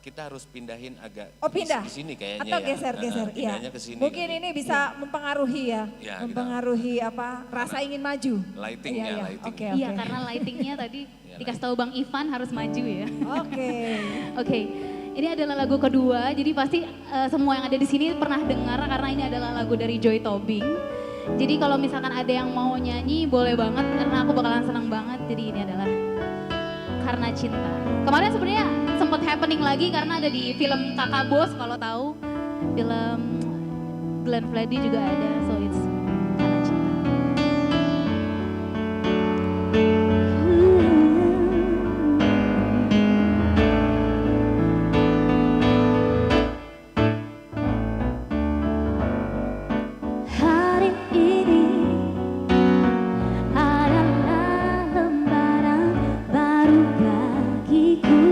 kita harus pindahin agak Oh pindah? ke sini kayaknya Atau ya. geser-geser, iya. Pindahnya ke sini Mungkin nanti. ini bisa mempengaruhi ya. Iya, Mempengaruhi apa, rasa ingin maju. Lightingnya, Iya, iya. lighting. Oke, Iya oke. karena lightingnya tadi Iya, dikasih tahu Bang Ivan harus maju ya. Oke. Oke, ini adalah lagu kedua. Jadi pasti semua yang ada di sini pernah dengar karena ini adalah lagu dari Joy Tobing. Jadi kalau misalkan ada yang mau nyanyi boleh banget karena aku bakalan senang banget. Jadi ini adalah Karena Cinta. Kemarin sebenarnya sempat happening lagi karena ada di film Kakak Bos kalau tahu. Film Glenn Fredly juga ada. So it's Karena Cinta. Hari ini adalah lembaran baru bagiku.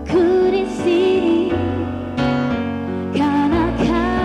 Ku di sini karena kau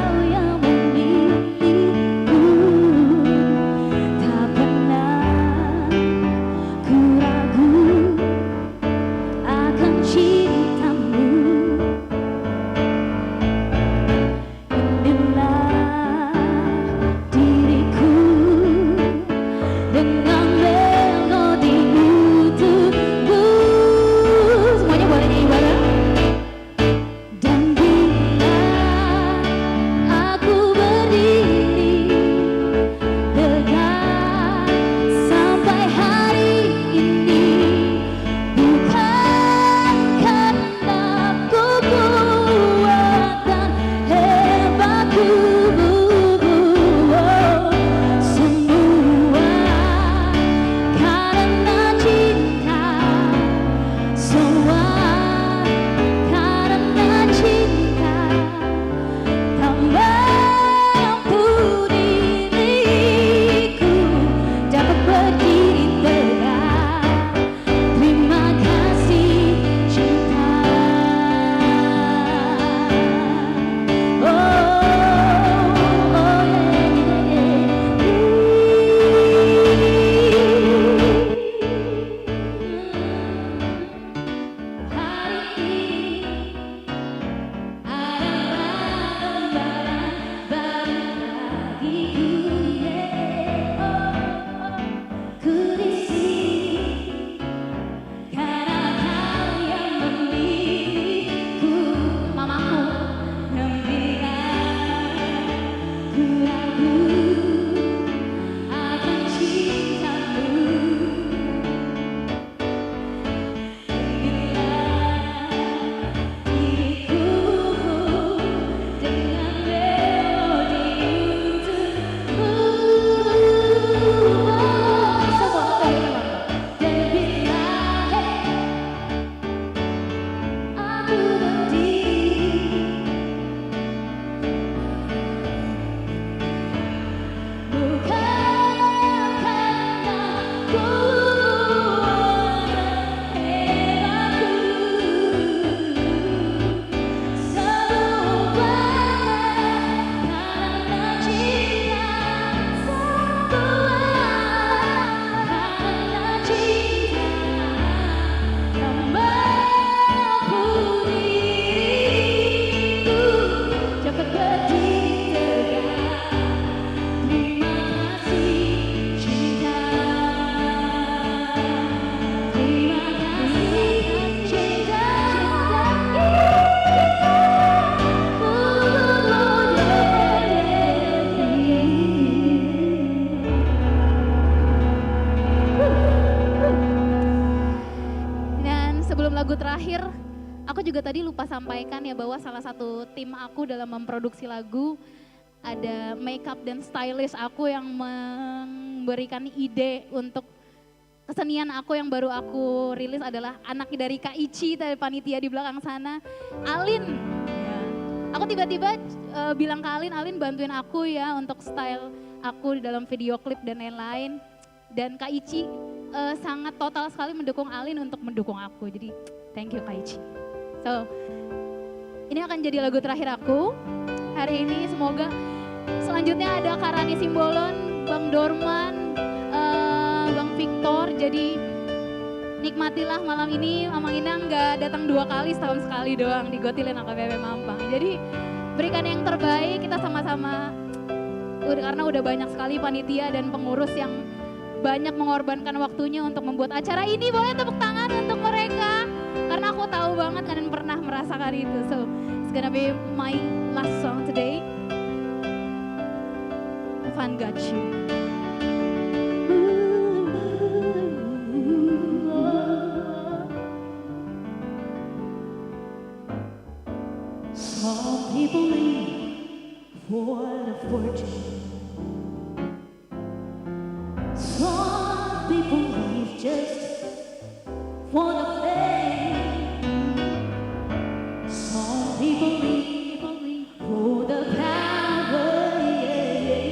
lagu terakhir, aku juga tadi lupa sampaikan ya bahwa salah satu tim aku dalam memproduksi lagu ada makeup dan stylist aku yang memberikan ide untuk kesenian aku yang baru aku rilis adalah anak dari Kak Ici, dari panitia di belakang sana, Alin. Ya. Aku tiba-tiba bilang ke Alin, Alin bantuin aku ya untuk style aku di dalam video klip dan lain-lain. Dan Kak Ici sangat total sekali mendukung Alin untuk mendukung aku. Jadi thank you Kak Ici. So, ini akan jadi lagu terakhir aku hari ini. Semoga selanjutnya ada Karani Simbolon, Bang Dorman, Bang Victor. Jadi nikmatilah malam ini. Mamang Inang nggak datang 2 kali, setahun sekali doang di Gotilin AKBP Mampang. Jadi berikan yang terbaik, kita sama-sama. Karena udah banyak sekali panitia dan pengurus yang banyak mengorbankan waktunya untuk membuat acara ini. Boleh tepuk tangan untuk mereka. Karena aku tahu banget kalian pernah merasakan itu. So, it's gonna be my last song today. Fun got you. Some people leave for the fortune. Some people leave just for the fame. Some people leave for the power. Yeah.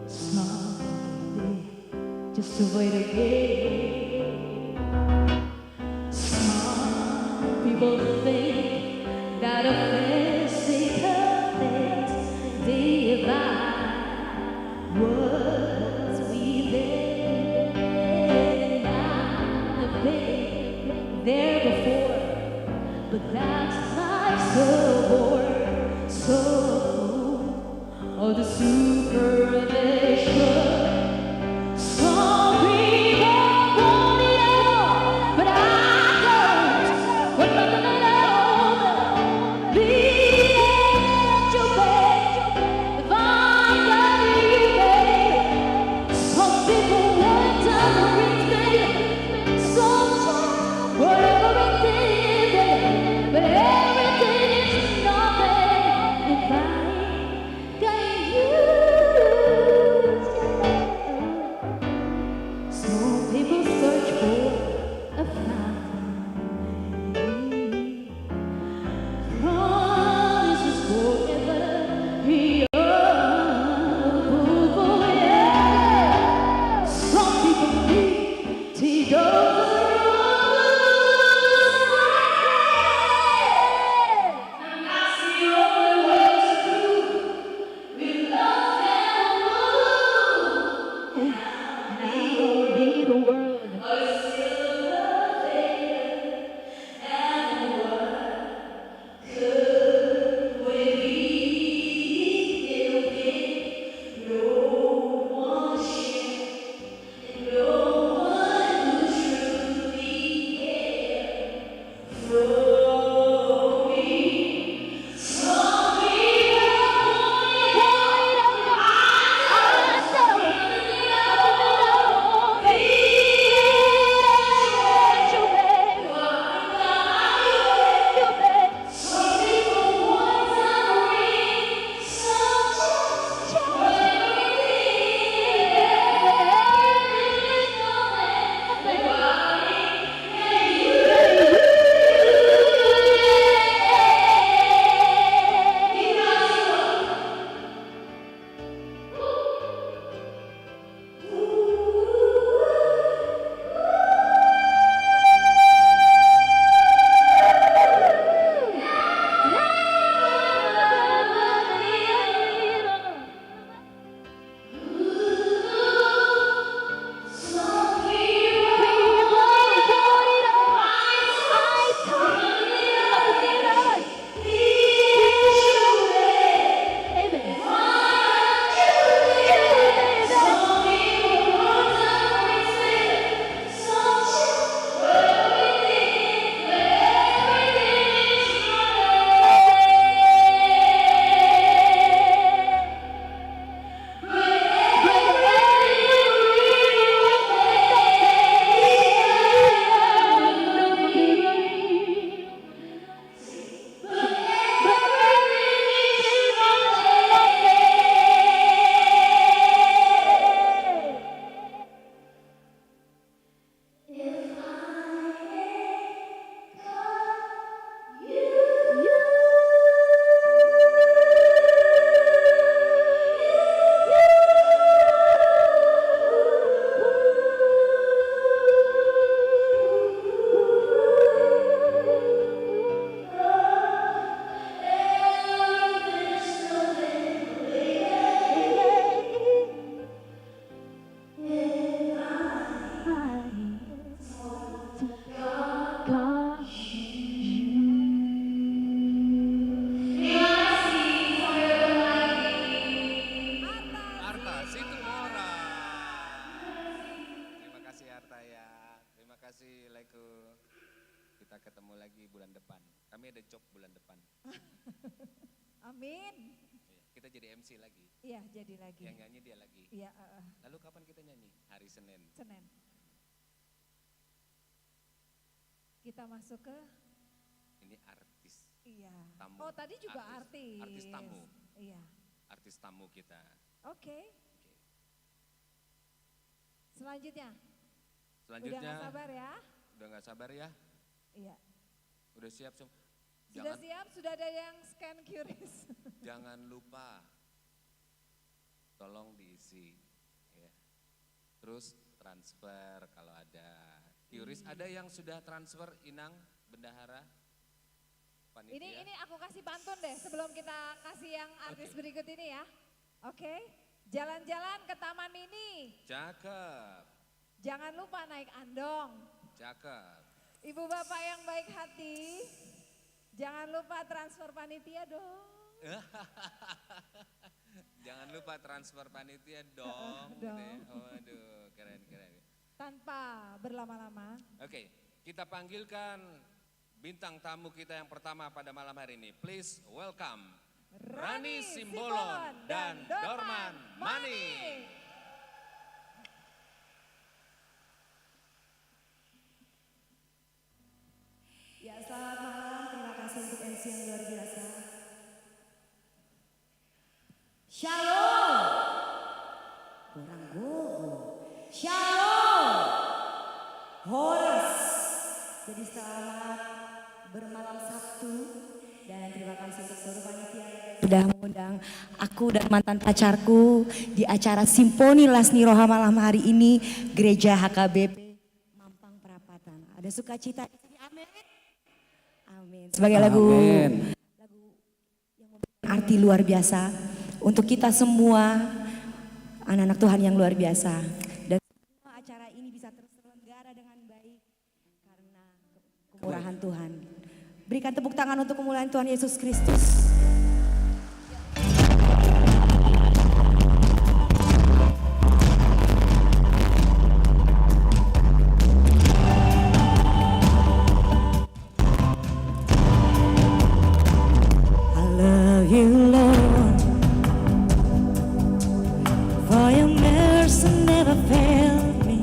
Some leave just to wait again. Some people think that a physical things divide words we live. I've been there before, but that's life so bored, so full of the supervision. Some people want it all, but I don't want nothing at all. kasih Leku. Kita ketemu lagi bulan depan. Kami ada job bulan depan. Amin. Iya, kita jadi MC lagi. Iya, jadi lagi. Yang nyanyi dia lagi. Iya, Lalu kapan kita nyanyi? Hari Senin. Senin. Kita masuk ke Ini artis. iya. Tamu. Oh, tadi juga artis. Artis tamu. Iya. Artis tamu kita. Oke. Selanjutnya. Udah Selanjutnya. gak sabar ya? Udah gak sabar ya? Iya. Udah siap semua? Sudah siap? Sudah ada yang scan QRIS? Jangan lupa, tolong diisi. Ya. Terus transfer kalau ada. QRIS ada yang sudah transfer Inang, Bendahara, panitia? Ini aku kasih pantun deh sebelum kita kasih yang artis Oke. berikut ini ya. Oke. Jalan-jalan ke Taman Mini. Cakep, Jangan lupa naik andong. cakep. Ibu bapak yang baik hati. Jangan lupa transfer panitia dong. Jangan lupa transfer panitia dong. Dong. Gitu ya. Waduh, keren. Tanpa berlama-lama. Oke, kita panggilkan bintang tamu kita yang pertama pada malam hari ini. Please welcome Rani Simbolon dan Dorman Mani. Ya, selamat malam. Terima kasih untuk MC yang luar biasa. Shalom. Orang gogo. Shalom. Horas. Jadi selamat bermalam Sabtu. Dan terima kasih untuk seluruh panitia yang sudah mengundang aku dan mantan pacarku di acara Simponi Lasni Roha malam hari ini Gereja HKBP Mampang Perapatan. Ada sukacita di sini. Amin. Amin. Sebagai lagu yang memiliki arti luar biasa untuk kita semua anak-anak Tuhan yang luar biasa. Dan semua acara ini bisa terselenggara dengan baik karena kemurahan Tuhan. Berikan tepuk tangan untuk kemuliaan Tuhan Yesus Kristus. I love you, Lord, for your mercy never failed me.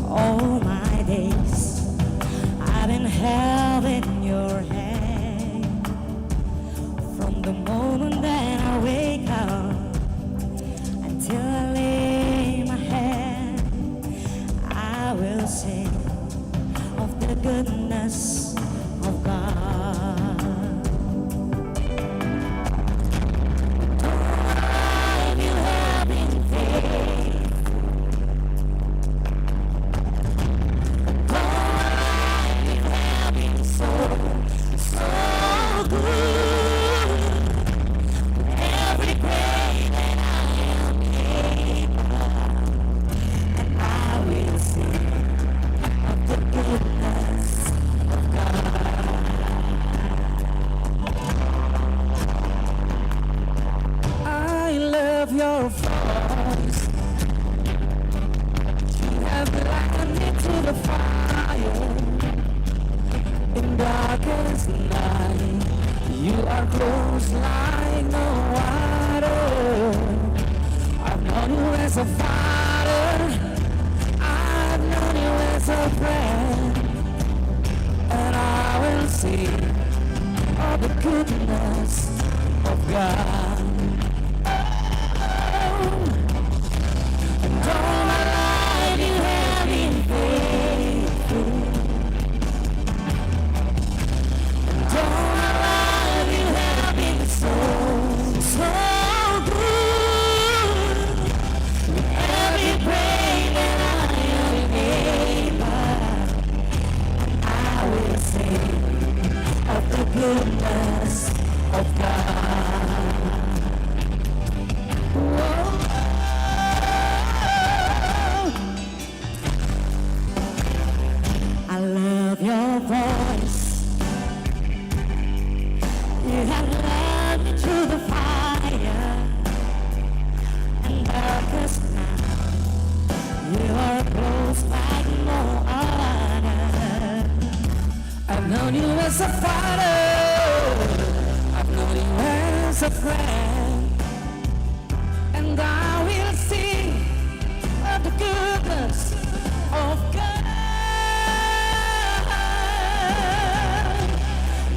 All my days I've been held in your hand. From the moment that I wake up until I lay my head, I will sing of the goodness of God. You have been faithful. You have been so good. Every day that I am able, and I will sing of the goodness of God. I love your voice. You have lighted me to the fire. In darkest night, you are close like no other. I've known you as a father. I've known you as a friend. And I will sing of the goodness of God. And all my life you have been faithful. And all my life you have been so good. Every day that I am able, I will sing of the goodness of God. Whoa. I love your voice. You have led me through the fire and darkest night. You are close was like no other. I've known you as a father, I've known you as a friend, and I will sing of the goodness of God.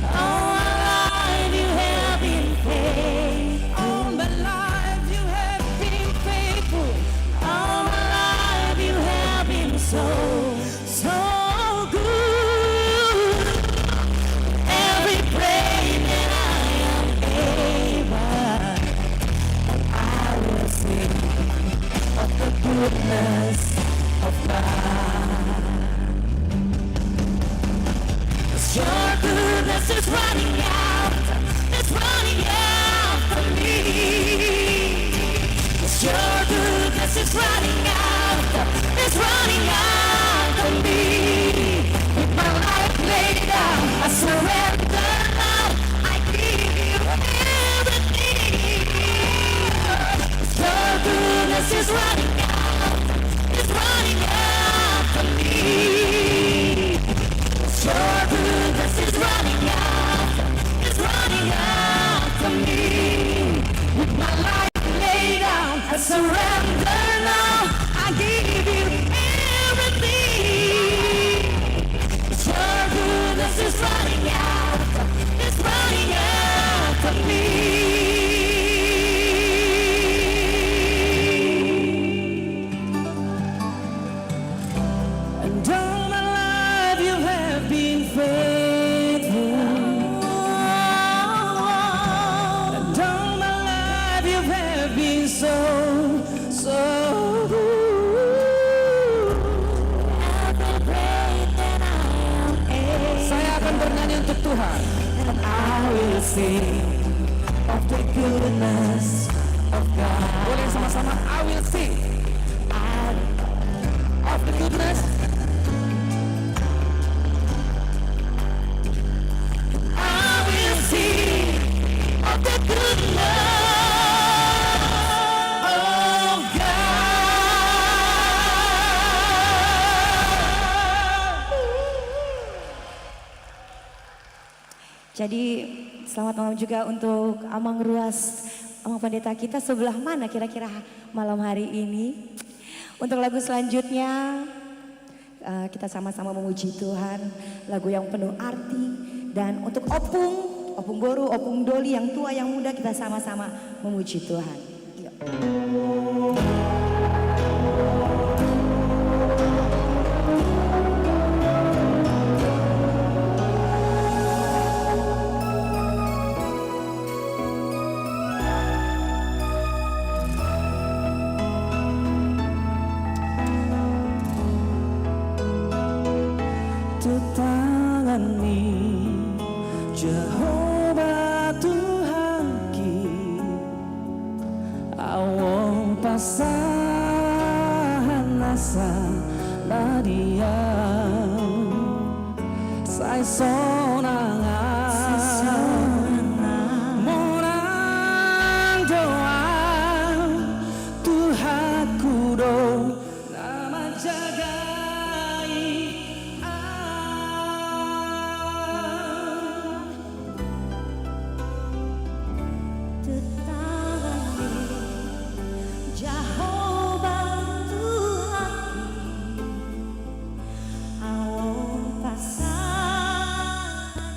All my life you have been faithful. All my life you have been faithful. All my life you have been so good. Every praise that I am able, I will sing of the goodness of God. 'Cause your goodness is running after me. 'Cause your goodness is running after me. With my life laid down, I surrender now. I give you everything. 'Cause your goodness is running after me. 'Cause your goodness is running after me. With my life laid down, I surrender now. I give you everything. 'Cause your goodness is running after me. And all my life you have been faithful. And all my life you have been so good. Every breath that I am able, saya akan bernyanyi untuk Tuhan. And I will sing of the goodness of God. Boleh sama-sama, I will sing of the goodness. I will sing of the goodness of God. Jadi selamat malam juga untuk Amang Ruas, Amang Pendeta kita sebelah mana kira-kira malam hari ini. Untuk lagu selanjutnya kita sama-sama memuji Tuhan, lagu yang penuh arti. Dan untuk Opung Boru, Opung Doli yang tua yang muda, kita sama-sama memuji Tuhan. Yuk. Tutangani Jehovah Tuhan ki awong pasahan nasa nadia sai sonangan morang doa Tuhan kudo nama jagai Jehovah Tuhan awong pasangan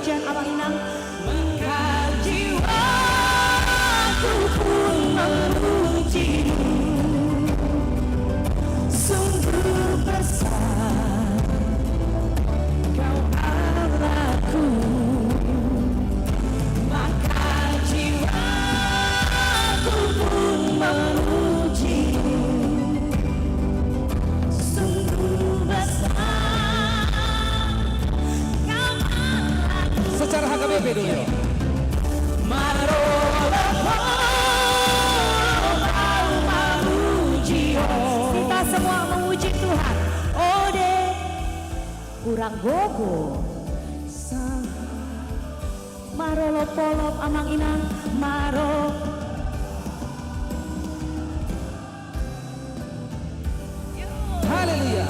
pujian Abang Inang. Maka jiwaku pun memujimu, sungguh besar kau Allahku. Maka jiwaku pun memujimu, sungguh besar kau Allahku. Secara HKBP dulu. Kita semua memuji Tuhan. Ode kurang gogo. Marolo polop amang inang maro. Haleluya.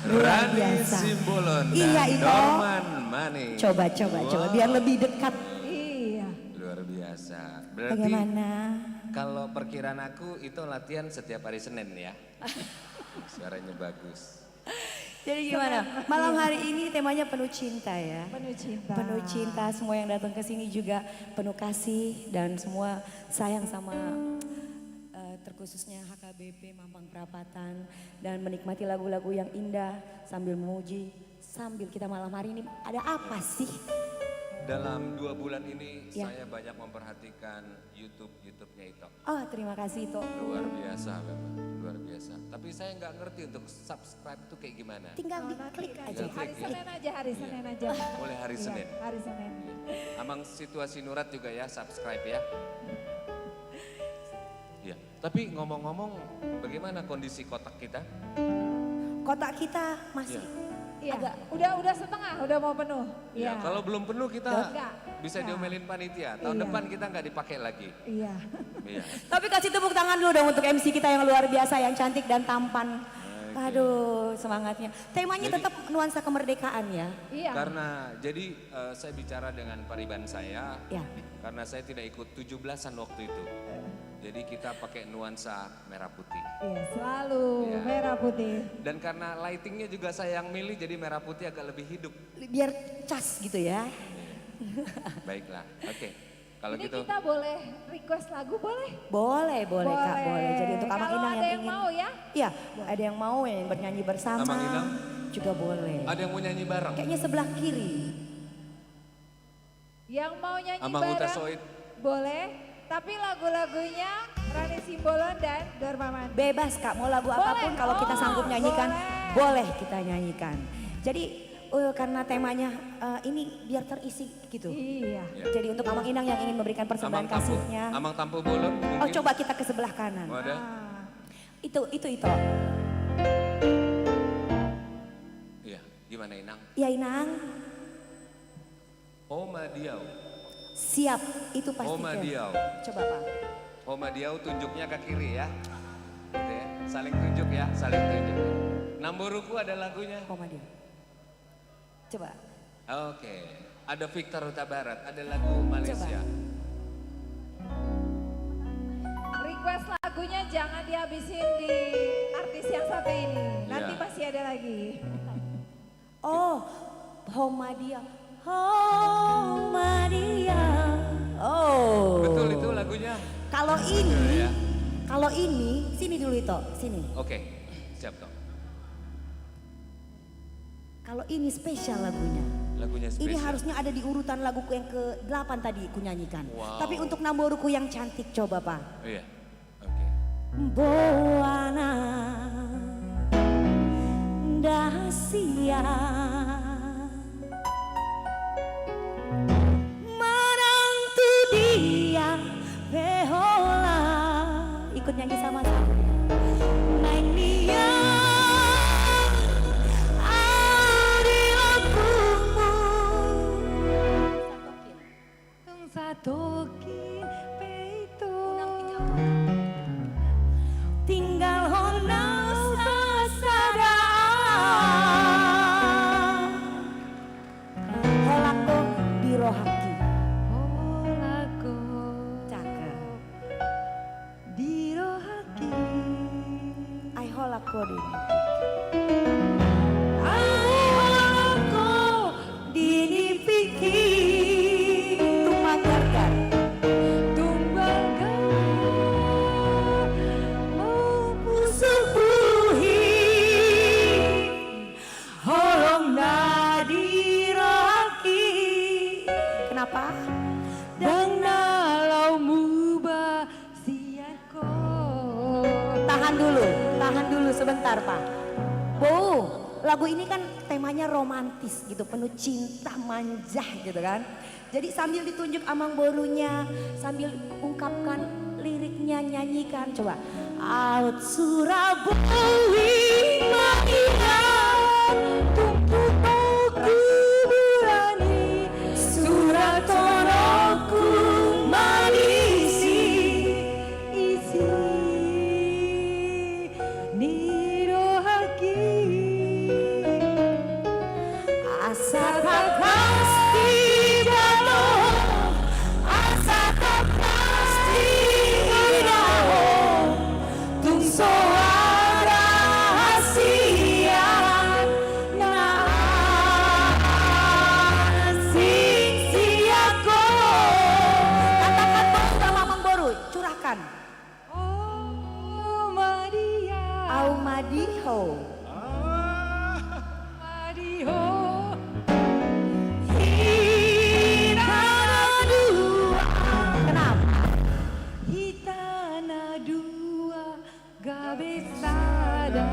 Rani biasa. Simbolon Iya, dan Ito. Dorman Mani. Coba biar lebih dekat. Iya. Luar biasa. Berarti Bagaimana? kalau perkiraan aku itu latihan setiap hari Senin ya. Suaranya bagus. Jadi gimana? Malam hari ini temanya penuh cinta ya. Penuh cinta. Penuh cinta, semua yang datang ke sini juga penuh kasih dan semua sayang sama terkhususnya HKBP Mampang Perapatan dan menikmati lagu-lagu yang indah sambil memuji, sambil kita malam hari ini ada apa sih? Dalam 2 bulan ini Ya. saya banyak memperhatikan YouTube-nya itu. Oh terima kasih Ito. Luar biasa memang, luar biasa. Tapi saya nggak ngerti untuk subscribe itu kayak gimana. Tinggal Oh, nanti diklik kan. aja. Hari Senin aja, hari Senin aja. Mulai hari Iya, Senin. hari Senin. Amang situasi Nurat juga ya, subscribe ya. Ya, tapi ngomong-ngomong bagaimana kondisi kotak kita? Kotak kita masih Iya, agak udah setengah, udah mau penuh. Ya, Iya. kalau belum penuh kita Enggak. bisa Enggak. diomelin panitia. Tahun Iya. depan kita nggak dipakai lagi. Iya. Iya. Tapi kasih tepuk tangan dulu dong untuk MC kita yang luar biasa, yang cantik dan tampan. Aduh semangatnya. Temanya Jadi- tetap nuansa kemerdekaan ya. Iya. Karena jadi saya bicara dengan pariban saya, Ya. karena saya tidak ikut 17-an waktu itu. Jadi kita pakai nuansa merah putih. Iya, selalu Iya. merah putih. Dan karena lightingnya juga saya yang milih, jadi merah putih agak lebih hidup. Biar cas gitu ya. Baiklah, oke. Kalau Ini gitu, kita boleh request lagu, boleh? Boleh Kak, boleh. Jadi untuk Amang Kalau Inang ada yang yang ingin. mau ya. Iya, ada yang mau yang bernyanyi bersama. Amang Inang? Juga boleh. ada yang mau nyanyi bareng? Kayaknya sebelah kiri. Yang mau nyanyi Amang Uta bareng, Soit. boleh. Tapi lagu-lagunya Rani Simbolon dan Dormaman. Bebas Kak, mau lagu Boleh. apapun kalau kita Oh, sanggup nyanyikan, boleh. boleh kita nyanyikan. Jadi karena temanya ini biar terisi gitu. Iya. Ya. Jadi untuk Amang Inang yang ingin memberikan persembahan kasihnya. Amang Tampu Bolon mungkin? Oh coba kita ke sebelah kanan. Oh, ada? Ah. Itu. Iya, gimana Inang? Ya Inang, Oma Diau. siap. Itu pasti. Oma Ken. Diau. Coba Pak. Oma Diau tunjuknya ke kiri ya. Gitu ya. Saling tunjuk ya, saling tunjuk. Namboruku ada lagunya. Koma dia. Coba. Oke. Ada Victor Huta Barat, ada lagu Malaysia. Request lagunya jangan dihabisin di artis yang satu ini. Nanti Iya. masih ada lagi. Oh, Homadia. Homadia. Oh. Betul itu lagunya. Kalau Betul ini, ya. kalau ini, sini dulu itu, sini. Oke, siap toh. Kalau ini spesial lagunya. Lagunya Ini spesial. harusnya ada di urutan laguku yang ke-8 tadi ku nyanyikan. Wow. Tapi untuk Namboruku yang cantik coba Pak. Iya. Oke. Boana Dasia menantu dia behola, ikut nyanyi sama-sama. Nainia Audi lampumu Tung satokin peito. Aku dini pikir tumbanggarkan musuhi holong nadirohaki. Kenapa? Dan nalau mubah siako. Tahan dulu sebentar Pak. Bu, lagu ini kan temanya romantis gitu, penuh cinta manja gitu kan. Jadi sambil ditunjuk amang borunya, sambil ungkapkan liriknya, nyanyikan coba. Out Surabawi Maian tumpuk aku berani surat toroku manisi isi nirohaki asa pasti jatuh asa pasti jatuh tung suara rahasia sing siako. Katakan bos sama Mang Boru, curahkan. Aumadiho. Hitana dua. Kenapa? Hitana dua gabesada.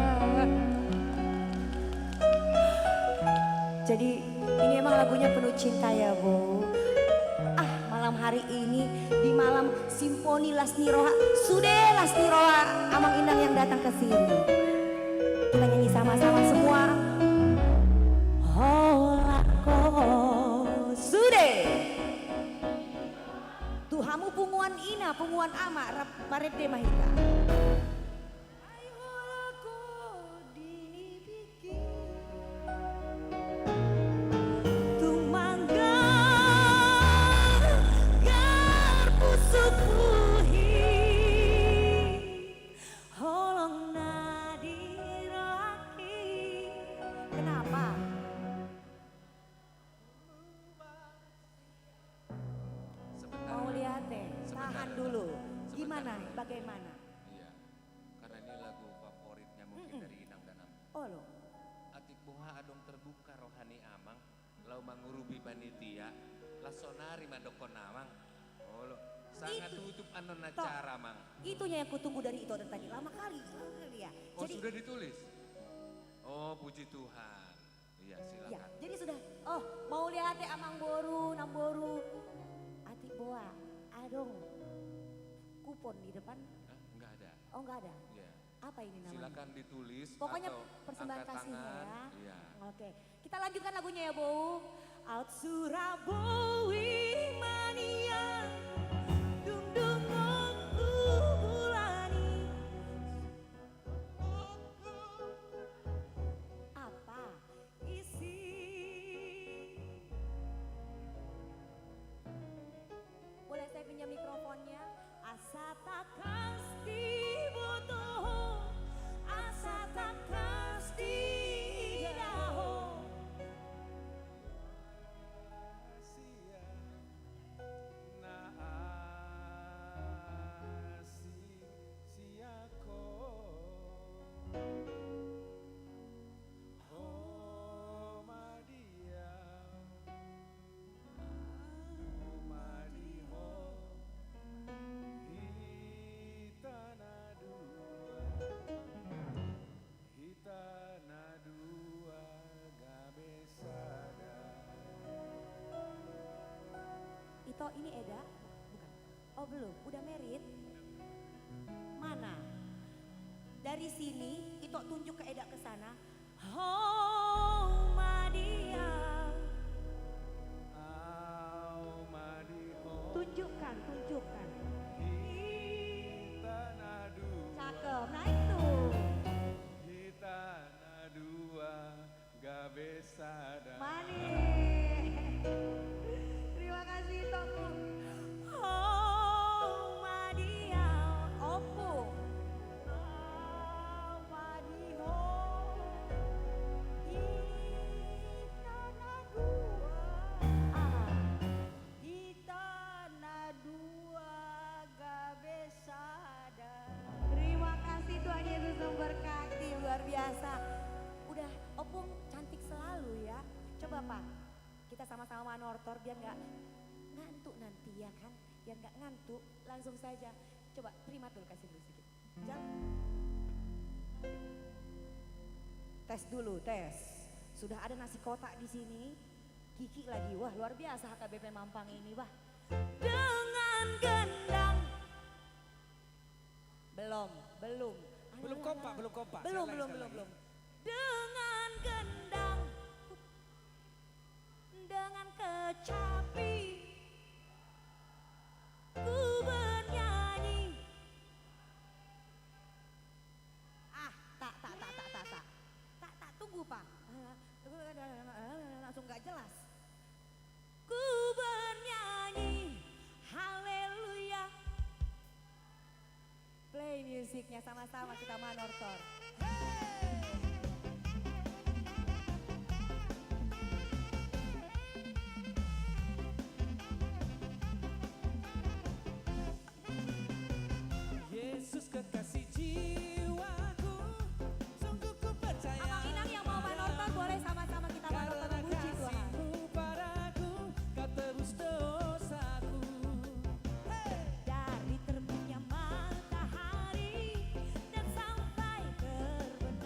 Jadi ini emang lagunya penuh cinta ya Bu. Malam hari ini di malam Simfoni Lasniroha, sudah Lasniroha Amang Inang yang datang ke sini. Kita nyanyi sama-sama semua. Holako sude. Tuhamu punguan ina, punguan ama, parede mahita. Kenapa? Sebentar. Mau lihat deh, tahan dulu. Sebentar. Gimana? Bagaimana? Iya, karena ini lagu favoritnya mungkin dari Inang dan Amang. Oh loh. Atik buha adong terbuka rohani amang, lau mangurubi panitia, lasonari madokon amang. Oh lo, sangat Itu. tutup anon Toh. acara mang. Itunya yang kutunggu dari itu dari tadi. Lama kali ya. Oh sudah ditulis? Oh puji Tuhan. Iya Ya, silakan. jadi sudah. Oh, mau lihat deh Amang Boru, Namboru. Atik Boa, adong. Kupon di depan. Hah? Enggak ada. Oh, enggak ada. Iya. Apa ini namanya? Silakan ditulis. Pokoknya atau persembahan angkat kasihnya tangan. ya. Iya. Oke, kita lanjutkan lagunya ya Bu. Out Surabawi mania, dung dung aku bulani. Apa isi? Boleh saya pinjam mikrofonnya? Asa tak pasti butuh, asa tak pasti daho. Ito ini Eda? Bukan. Oh belum, udah merit? Mana? Dari sini, Ito tunjuk ke Eda ke sana. Oh Madia. Tunjukkan, tunjukkan. Cakep, nah itu. Manis. Terima kasih Itoku. Oh Madia, opung. Oh Madiho. biasa. Udah opung cantik selalu ya. Coba Pak, kita sama-sama manortor biar nggak ngantuk nanti ya kan. Biar nggak ngantuk, langsung saja. Coba prima dulu, kasih dulu sedikit. Tes dulu, tes. Sudah ada nasi kotak di sini. Kiki lagi, wah luar biasa HKBP Mampang ini, wah. Dengan gendang. Belum. Belum kompak, belum kompak. Belum. Sekali lagi. Dengan gendang. Dengan kecapi. Ku bernyanyi. Tak, tunggu Pak. Langsung gak jelas. Ku bernyanyi, haleluya. Play musiknya sama-sama kita manortor. Yesus kekasih jiwaku, sungguh ku percaya. Abang Inang yang mau manortor boleh sama-sama kita manortor Karena memuji Tuhan. kasih-Mu padaku, kau tebus dosaku. Dari terbitnya matahari dan sampai terbenam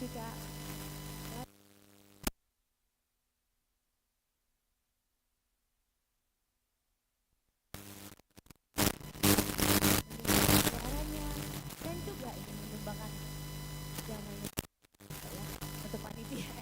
juga suaranya dan juga ingin menyumbangkan dananya ya untuk panitia.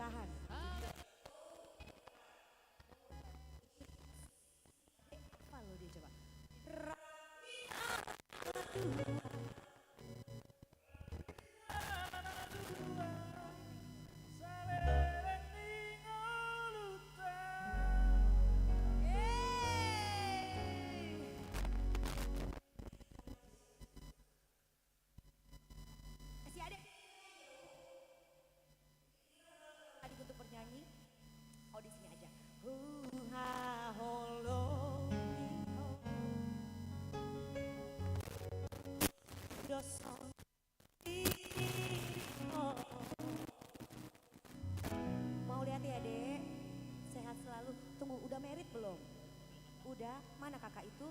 Tahan. Apa lo dia coba? Masih ada adik untuk bernyanyi. Oh di sini aja. Ha holo doso mau lihat ya dek, sehat selalu. Tunggu, udah merit belum? Udah, mana kakak itu?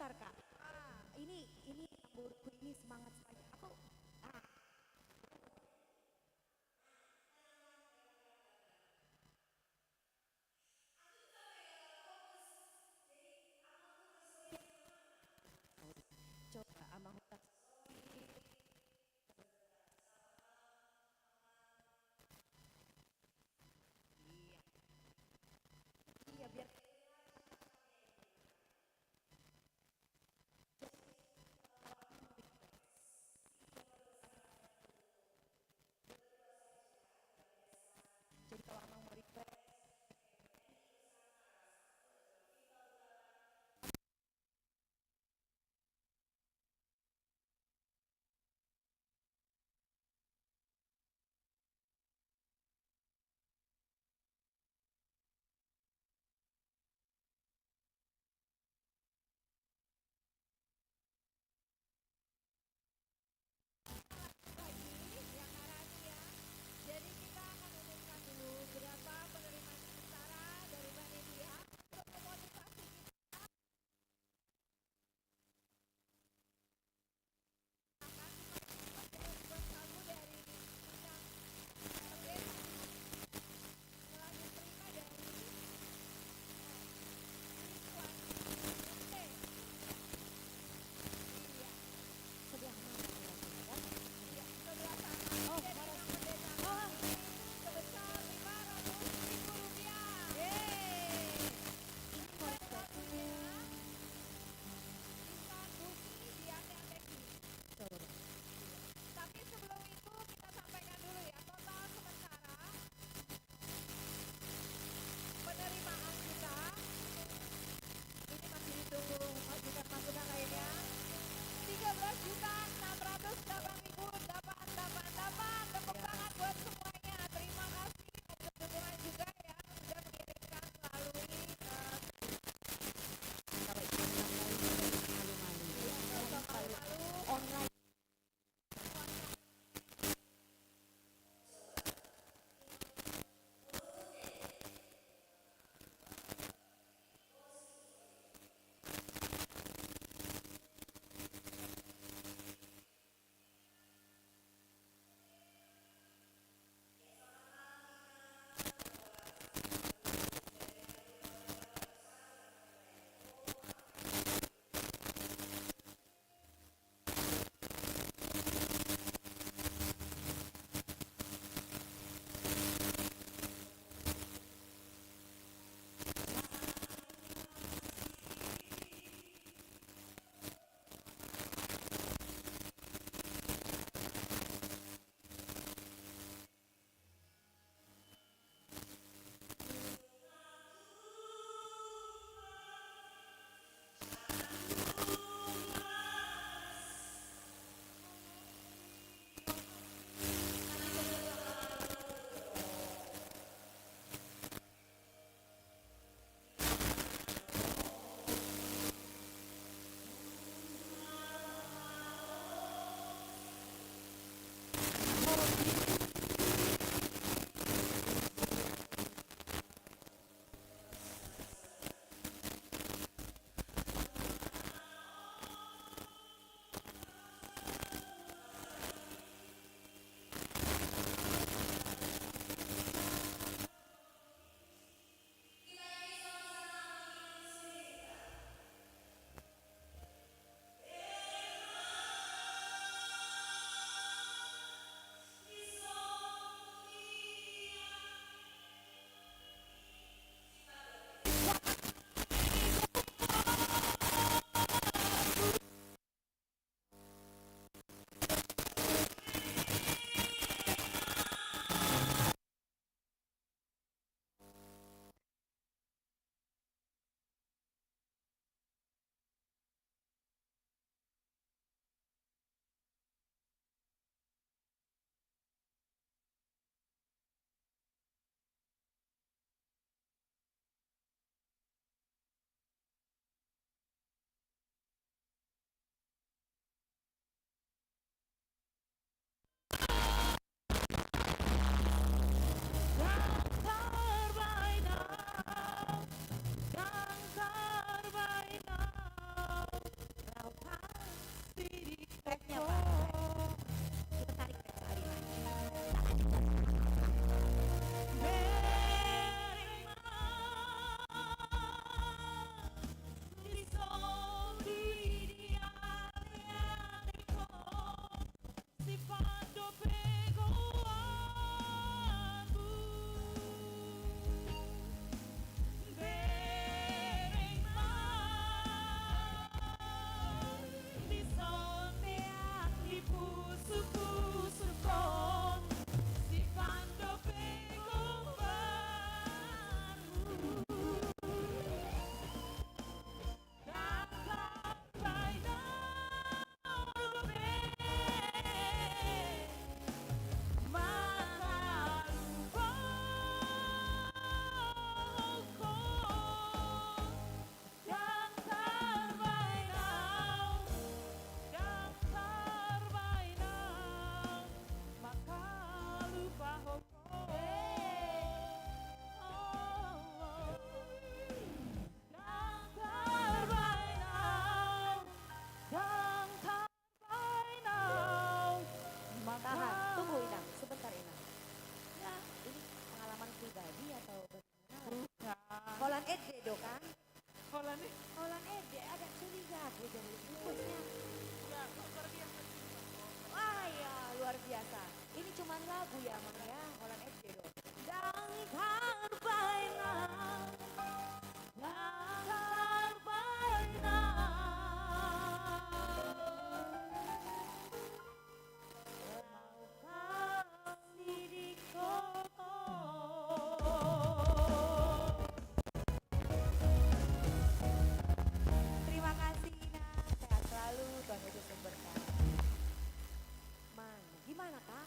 sebentar Kak. Ini buruku ini semangat sekali. Aku coba sama hutan. Iya. Iya biar Holland Ede ada curiga aku jadi bungkusnya. Wah ya luar biasa. Ini cuma lagu ya Mang ya, Holland Ede loh. Jangan pernah, jangan pernah. Kau kasih di Terima kasih Ina, sehat selalu, Tuhan Yesus memberkati. Mana? Gimana Kak?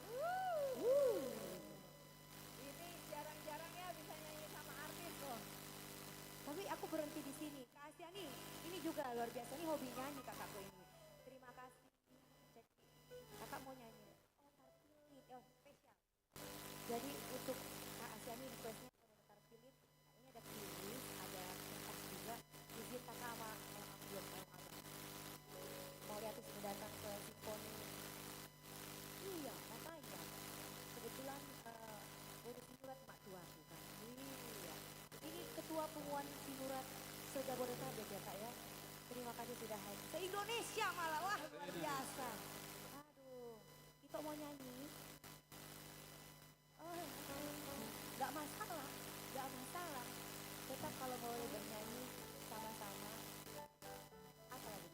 Ini jarang-jarang ya bisa nyanyi sama artis loh. Tapi aku berhenti di sini. Kak Astiani, ini juga luar biasa. Ini hobi nyanyi kakakku ini. Terima kasih. Cek. Kakak mau nyanyi. Oh, tarpilit. Oh, spesial. Jadi untuk Kak Astiani requestnya ada tarpilit. Ini ada pilih, ada kertas juga. Izin kakak sama yang aku belum tahu apa. Mau lihat sudah datang ke Simfoni. Iya, makanya. Kebetulan udah sinurat mak tua aku kan. Iya. Ini ketua pengumuman sinurat se-Jabodetabek ya Kak ya. Terima kasih sudah hadir. Se-Indonesia malah, wah luar biasa. Aduh, kita mau nyanyi. Oh, gak masalah, gak masalah. Tetap kalau boleh bernyanyi sama-sama. Apa lagi?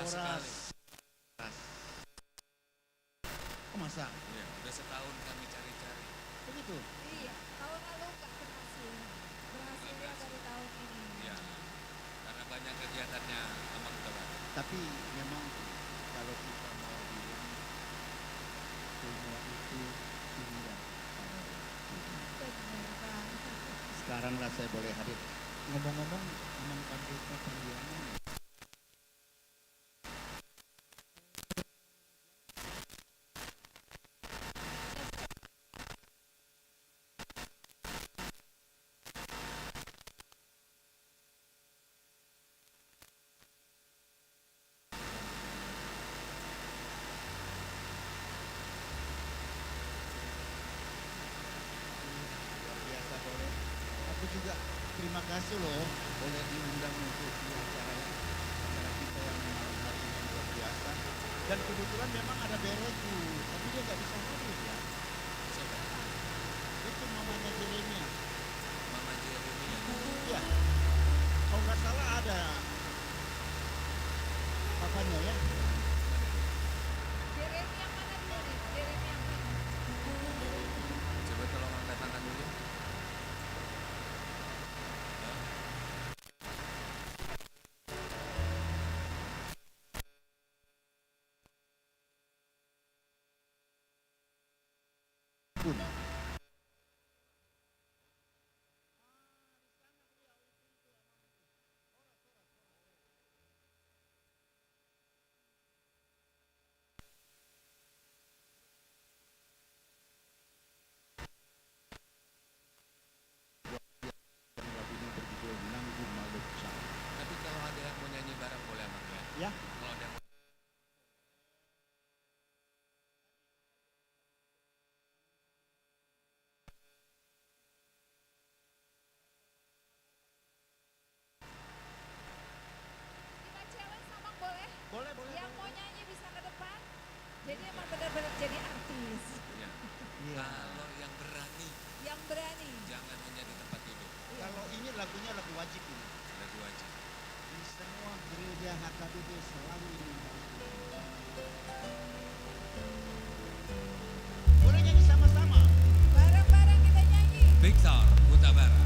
sekali. Oh, masa? Ya, udah setahun kami cari-cari. Begitu? Iya, tahun lalu nggak berhasil. Berhasilnya dari tahun ini. Ya, karena banyak kegiatannya Amang Teman. Tapi memang kalau kita mau bilang semua itu indah. Benar banget. Sekaranglah saya boleh hadir. Ngomong-ngomong, Amang Pendeta Pandiangan. Biasa boleh. Aku juga terima kasih loh boleh diundang untuk di acara kita yang malam hari ini luar biasa. Dan kebetulan memang ada Bereku, tapi dia nggak bisa hadir ya. Siapa? Itu mamanya Jeremia. Mama Jeremia. Iya. Kalau nggak salah ada papanya ya. Jeremy yang mana dulu nih? Jeremy yang mana? Coba tolong angkat tangan dulu. Pun. Lagu ini berjudul Nanggu Malu Cang. Tapi kalau ada yang mau nyanyi bareng boleh Amang ya? Ya. Kalau ada yang mau Kita challenge sama boleh? Boleh, Yang mau nyanyi bisa ke depan. Jadi emang benar-benar jadi artis. ya. Iya. Kalau yang berani, Yang berani. jangan hanya di tempat duduk. Kalau ini lagunya lagu wajib ini. Lagu aja. Di semua gereja HKBP selalu ini. Boleh nyanyi sama-sama. Bareng-bareng kita nyanyi. Victor Utabara.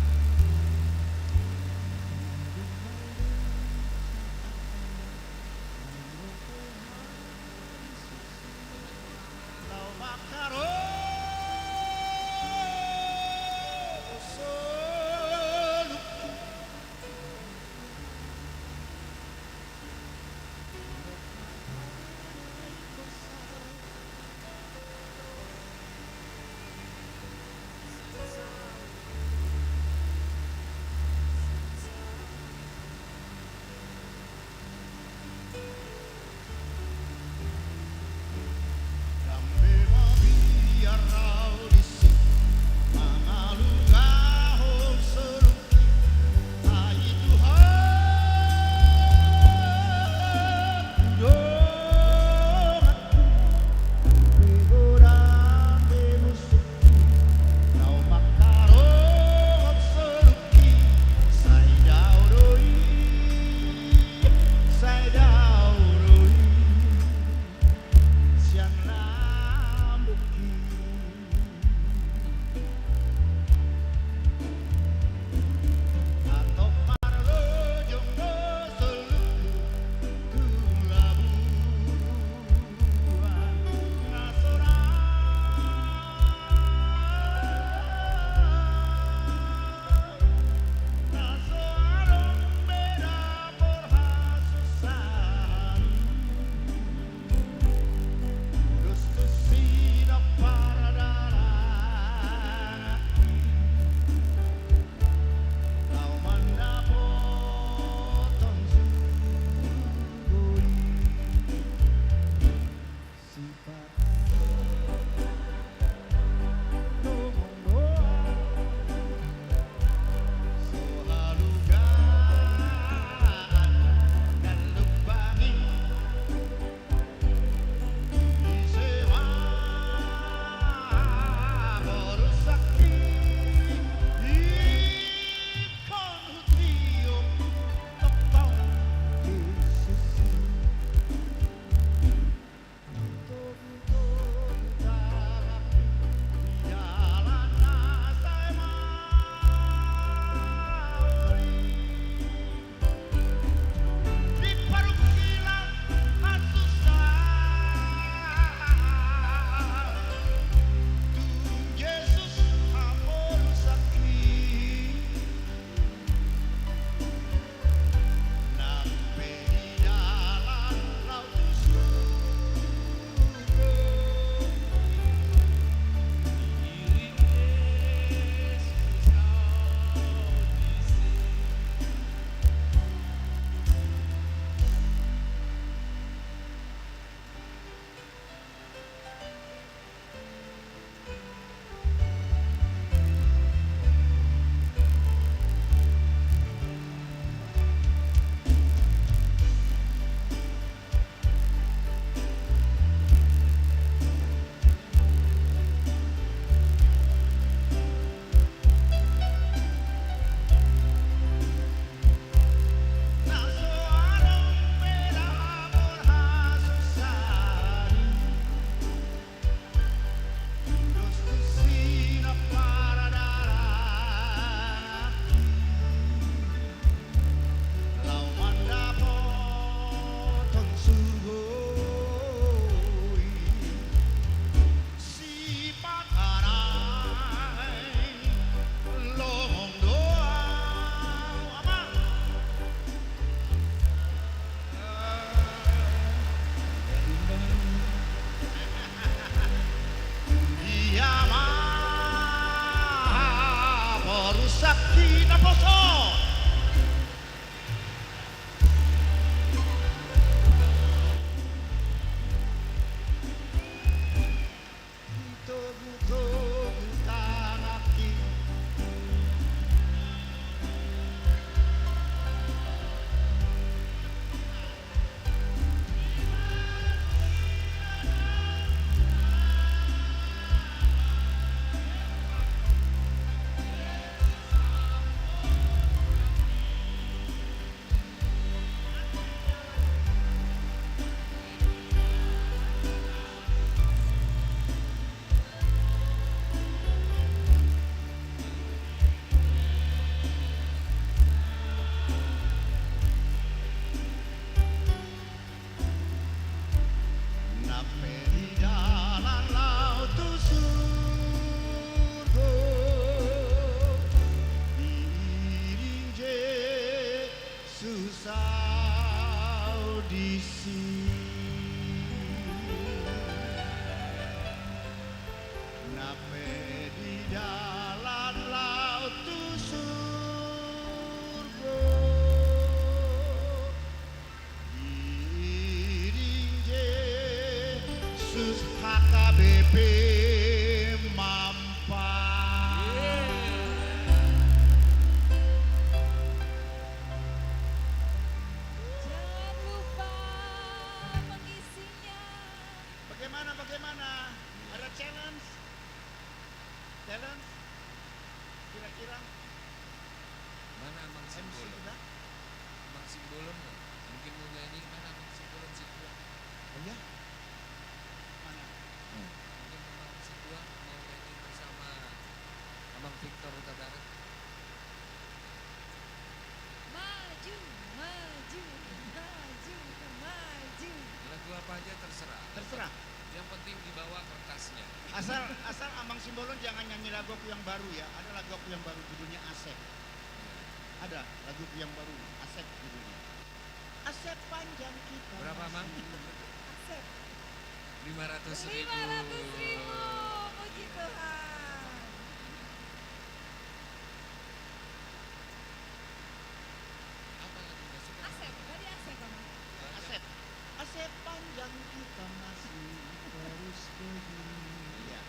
Kau bakar solu. Saki Naposo. Togu-togu tanaki. Nape di dalam laut surga diiring Yesus audisi. Nape di dalam laut surga diiring Yesus HKBP Mampang. Jangan lupa mengisinya. Bagaimana? Ada challenge? Challenge? Kira-kira Mana Amang MC Simbolon? sudah? Amang Simbolon nggak? Mungkin mau nyanyi mana Amang Simbolon si tua? Oh ya? Mana? Mungkin Amang si tua mau nyanyi bersama Amang Victor Huta Barat. Maju, maju, maju, maju. Lagu apa aja terserah. Terserah. Yang penting dibawa kertasnya. Asal Amang Simbolon jangan nyanyi lagu aku yang baru ya. Ada lagu aku yang baru judulnya Asep. Ada lagu aku yang baru Asep judulnya. Asep panjang kita. Berapa Mang? Asep. 500.000. 500.000. Puji Tuhan. Apa lagu nggak suka? Asep, tadi Asep kamu. Asep. Asep panjang kita masih terus begini. Iya.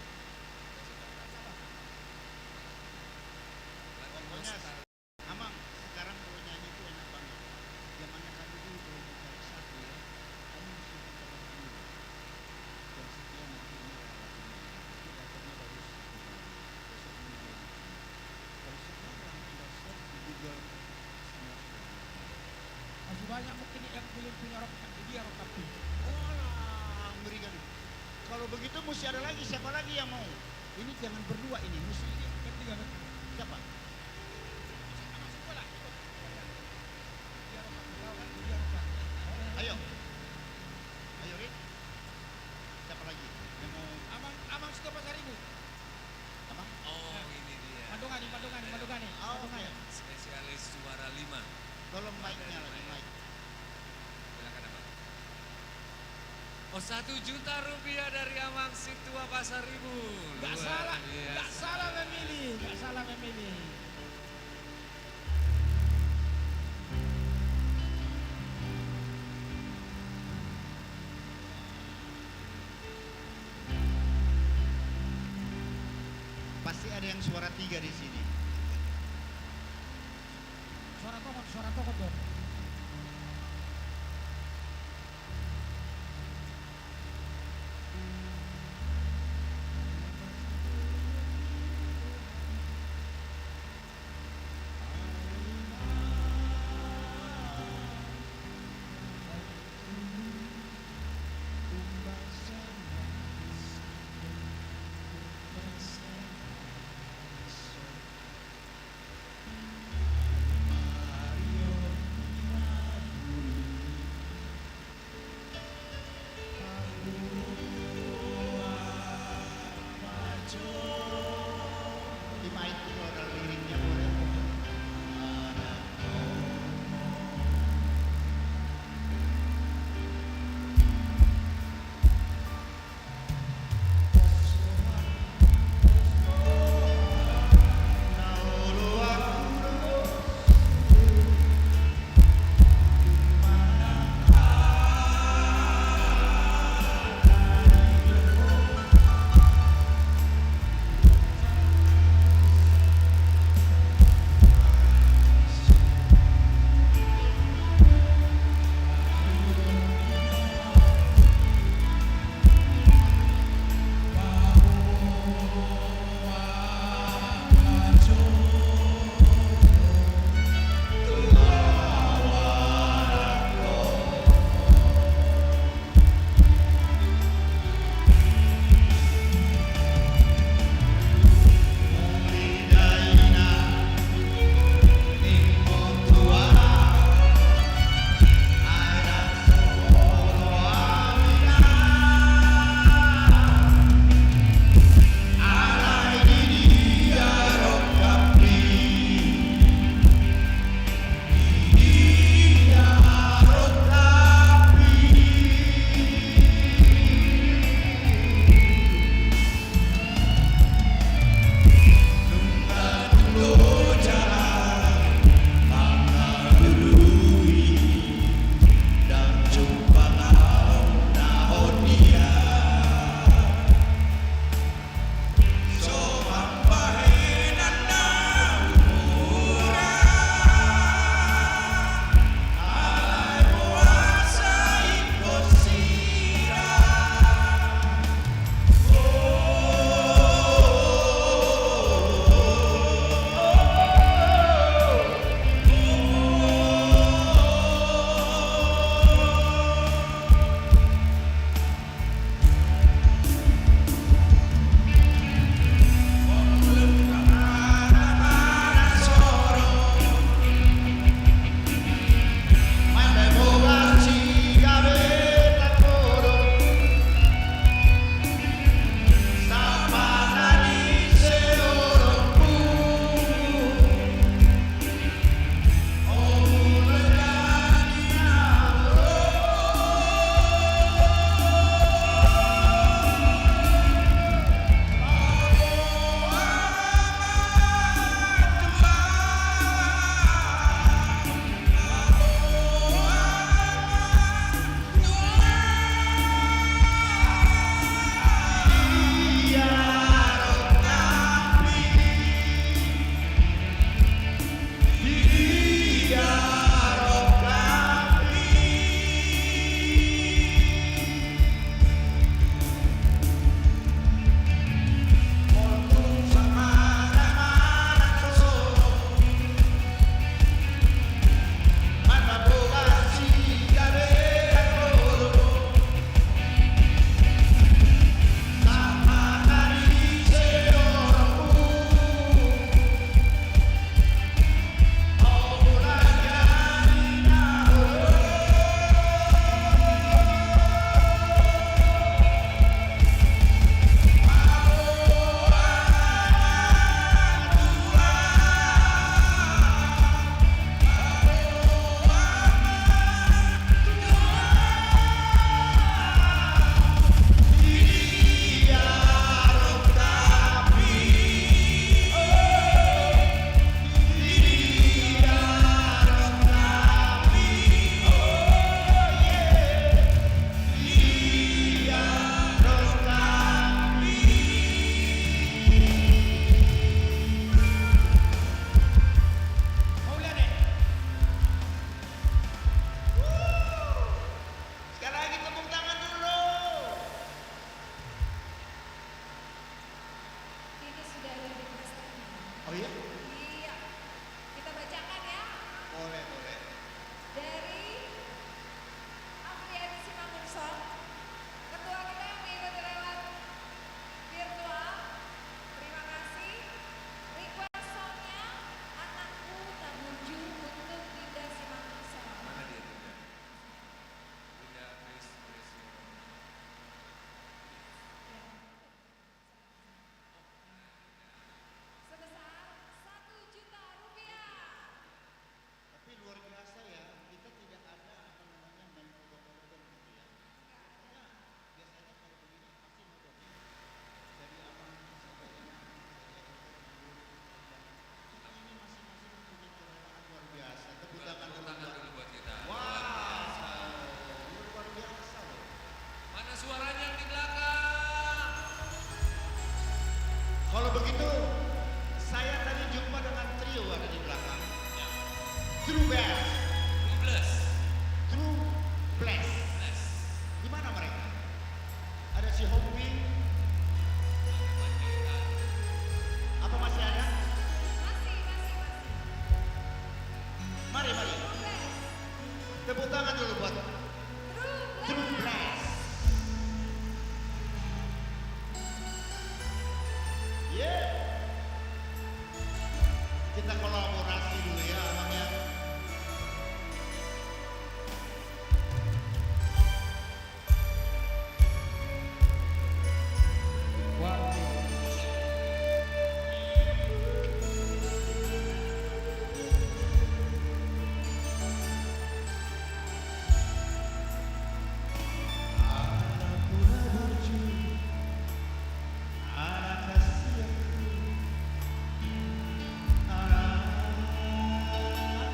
Lagu Pokoknya nostalgia. Amang sekarang kalau nyanyi itu enak banget. Zamannya kan dulu kalau mencari satu ya, kamu mesti putar dulu. Dan sekian nanti ini lagunya. Itu dapatnya bagus. Besok ini dia bikin. Kalau sekarang sudah set di Google semua sudah. Masih banyak mungkin yang belum punya rock dia rock tapi. Walah, ngeri kali. Kalau begitu mesti ada lagi, siapa lagi yang mau? Ini jangan berdua ini, mesti ini. Ketiga kan. Siapa? Ayo. Ayo, Rit. Siapa lagi yang mau? Amang sudah pasar ibu. Apa? Oh ini dia. Madongani. Oh, oke. Spesialis suara 5. Tolong mic-nya lagi, mic. Silakan Amang. Oh 1 juta rupiah dari Amang Situa Pasar Ibu. Gak salah memilih. Pasti ada yang suara 3 di sini. Suara tokot dong. Oh iya? Iya. Kita bacakan ya. Boleh, boleh. Dari Afriani Simangunson, ketua kita yang mengikuti lewat virtual. Terima kasih. Request songnya Anakku Tak Bujur untuk Dinda Simangunson. Mana dia Dinda? Dinda, please. Sebesar 1 juta rupiah. Tapi luar biasa ya, kita tidak ada apa namanya main program-program gitu ya. Karena biasanya kalau begini pasti mudah nih. Dari abang sampai yang kita ini masing-masing mempunyai kerelaan luar biasa. Tepuk tangan Tepuk tangan dulu buat kita. Wow, luar biasa loh. Mana suaranya yang di belakang? Kalau begitu, saya tadi jumpa dengan trio ada di belakang. True Bass. Doubles. True Bless. Di mana mereka? Ada si Hopi. Apa masih ada? Masih. Mari. Tepuk tangan dulu buat True Bless. Yeah. Kita kolaborasi dulu ya, Abang ya. Anak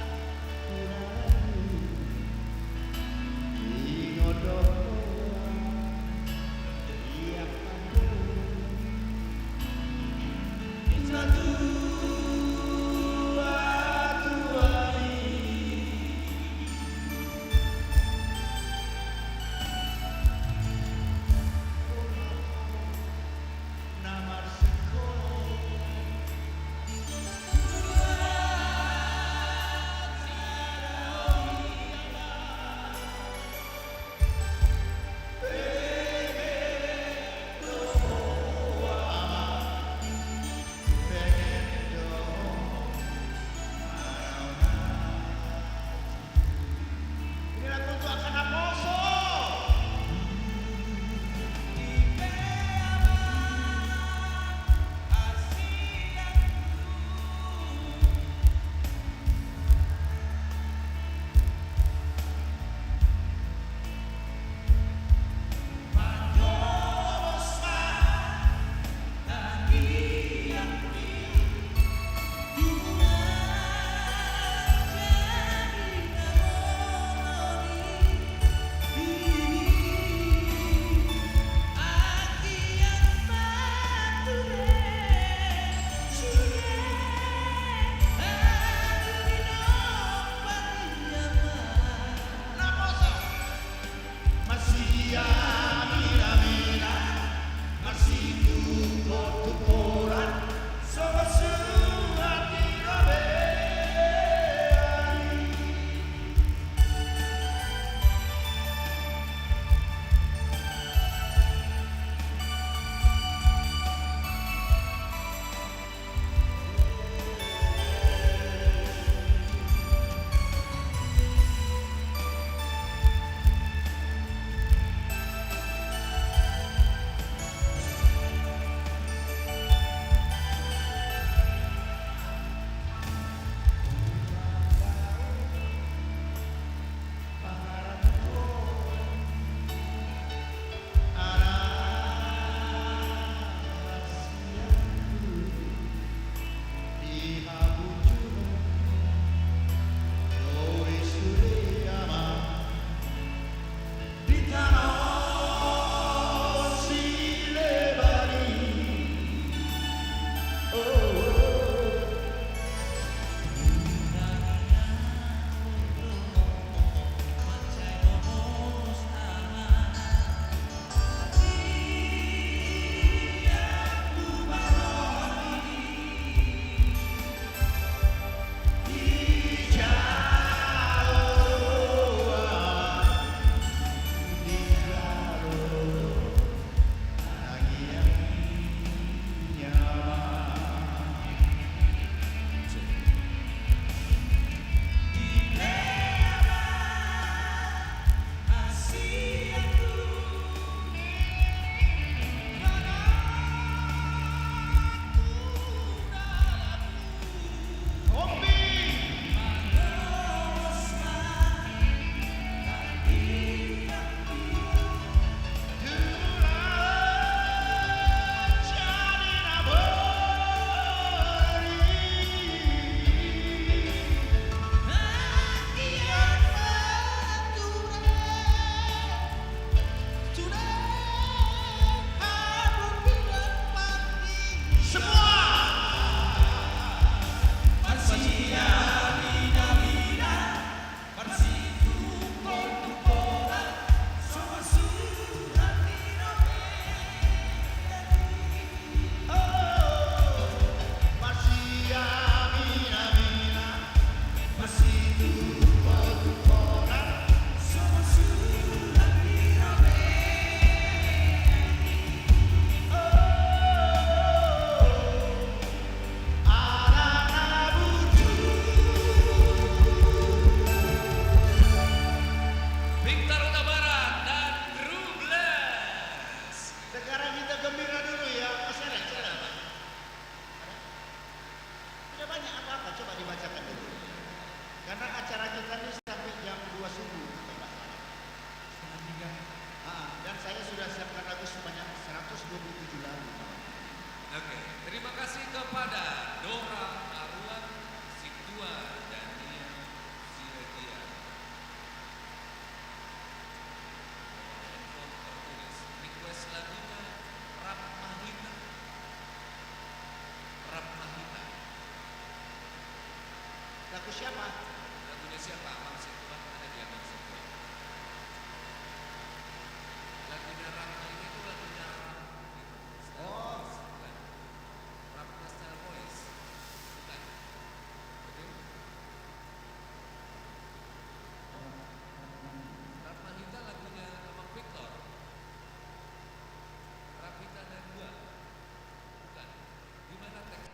Terima kasih kepada Dora Arwan, Siktua, Daniel Siregia. Handphone tertulis, request lagunya Rap Mahita. Rap Mahita. Lagu siapa? Lagunya siapa? Abang Siktua, ada di Abang Siktua. Lagunya Rap Mahita itu lagunya Rap. Oh. Rap Pastel Boys. Bukan. Betul? Rap Mahita lagunya Abang Victor. Rap Mahita ada 2. Bukan. Gimana teks?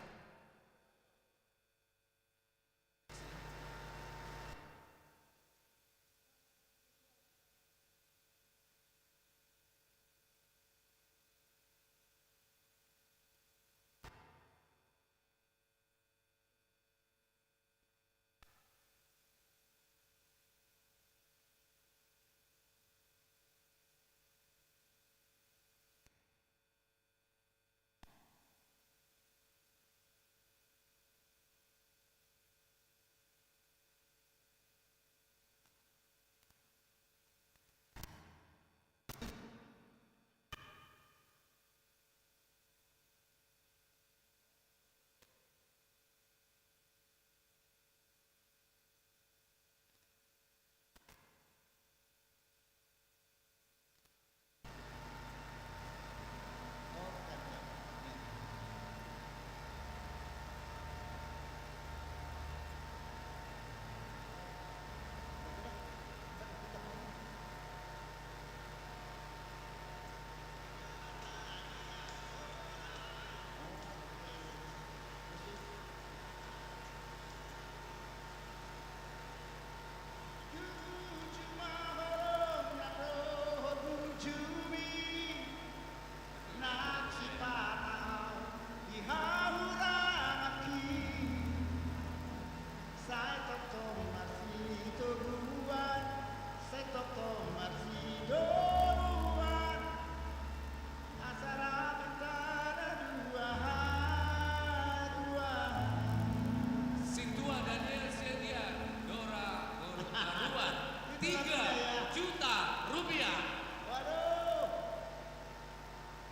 Siktua, Daniel Siregia, Dora Arwan, 3 juta rupiah. Waduh.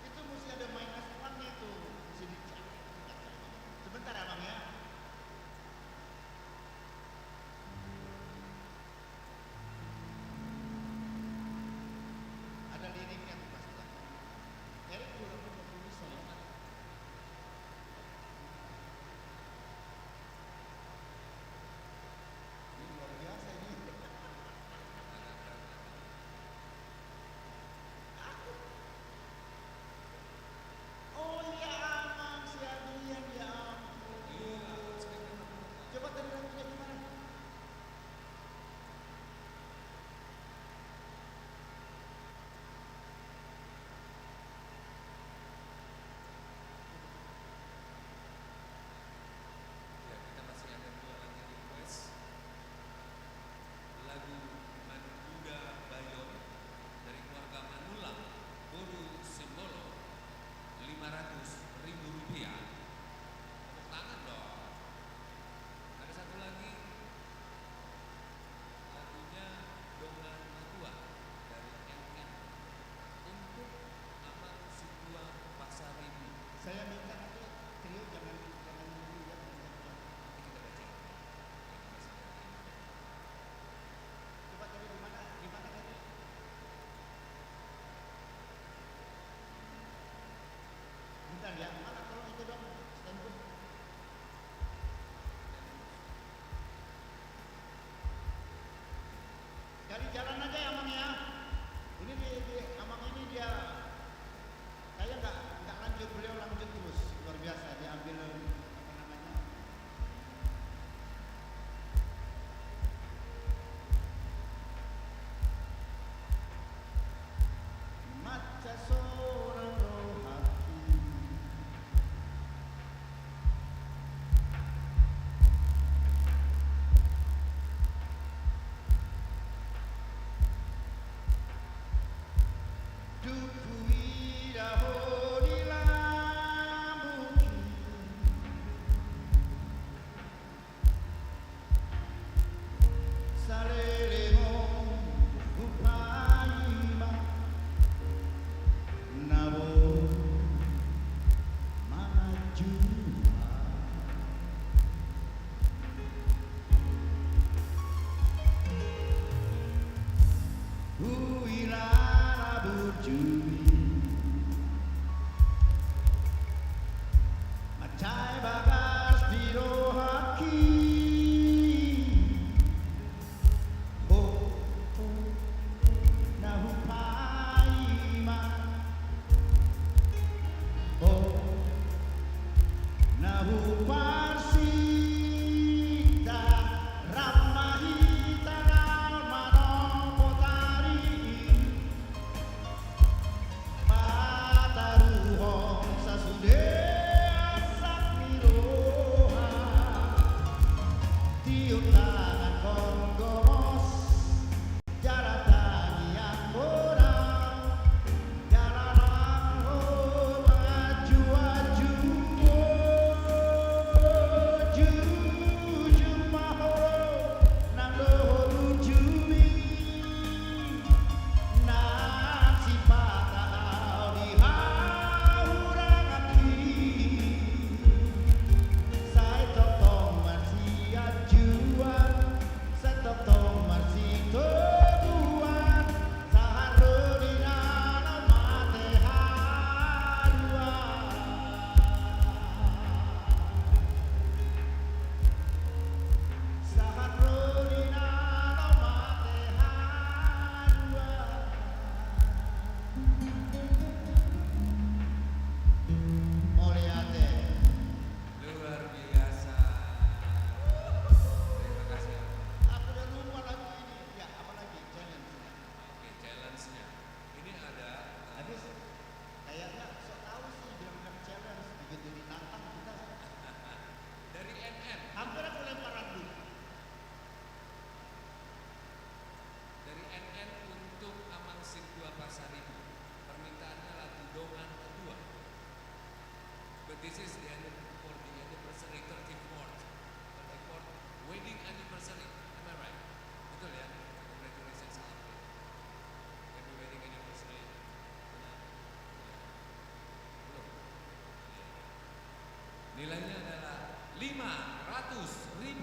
Itu mesti ada minus one-nya itu. Mesti dicek. Sebentar abang ya. Ada liriknya tuh pasti. Erik juga punya tulisan. Ini luar biasa ini. Oh ya amang si Adrian ya ampun. Coba tadi lagunya gimana? Ya, kita masih ada 2 lagi request. Lagu Manuda Bayon dari keluarga Manulang, Boru Simbolo, 500.000 rupiah. Tepuk tangan dong. Ada satu lagi lagunya Dongan Matua dari NN untuk Abang Siktua Pasar Ibu. Saya minta nanti trio jangan dulu ya. Nanti kita baca. Coba tadi gimana? Gimana tadi? Bentar ya, mana tolong itu dong, standby. Dari jalan aja ya Amang ya. Ini di Amang ini dia, saya nggak lanjut, beliau lanjut terus, luar biasa. Diambil apa namanya? Mata seorang rohani. Duku ida hodilam nahu parsita ramahita nalmano potari pataruhong sasude asak miroha tiup tangan konggomos jaratani yang borang jalanan maju jujur mahoro nang dohoro jumi nasi patah di hauran aki saya totong masia juan saya totong masih tuan saharo di dalam mate harua saharo di dalam mate harua Moliate Luar biasa. Terima kasih. aku udah lupa lagu ini ya apalagi challenge Oke, challenge-nya. Ini ada habis kayaknya sok tahu sih bilang-bilang challenge begitu ditantang kita dari NN. hampir aku lemparan dulu Dari NN untuk Amang Sirkua Pasaribu. Permintaannya lagu Dongan kedua. But this is the end for the anniversary 34th wedding anniversary. Am I right? Betul ya? Congratulations Alfred. Happy wedding anniversary. Belum. Nilainya adalah Rp500.000.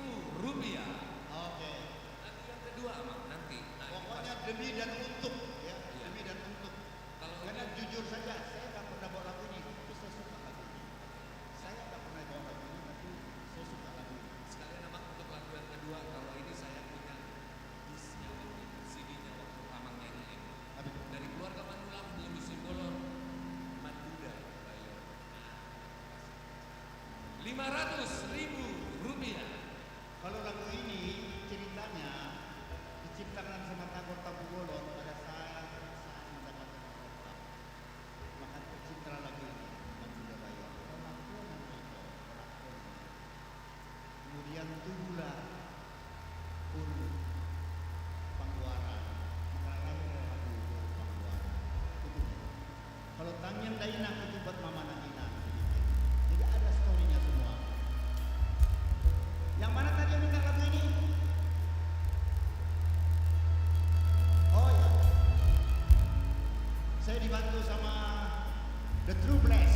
oke Nanti yang kedua Amang nanti. Nah, ini pokoknya pas- demi dan untuk ya Iya. demi dan untuk Kalau karena ini- jujur saja saya nggak pernah bawa lagu ini tapi saya suka lagu ini saya nggak pernah bawa lagu ini tapi saya suka lagu ini sekalian Amang untuk lagu yang kedua, kalau ini saya punya disnya waktu itu, CD-nya waktu Amang nyanyiin. Habis itu. Dari keluarga Manulang, Bulu Simbolon, Maduda, Bayo. Rp500.000. Kalau lagu ini ceritanya diciptakan sama Tagor Tabugolon pada saat mendapatkan kota. Maka tercipta lagu ini Maduda Bayo. Kemudian tubuhlah pun Pangguaran. Maka lahirlah lagu Pangguaran. Kalau tangyan daina ketubat mama nangina. Jadi ada storynya semua. Yang mana tadi yang minta lagu ini? Oh ya, saya dibantu sama The True Bless.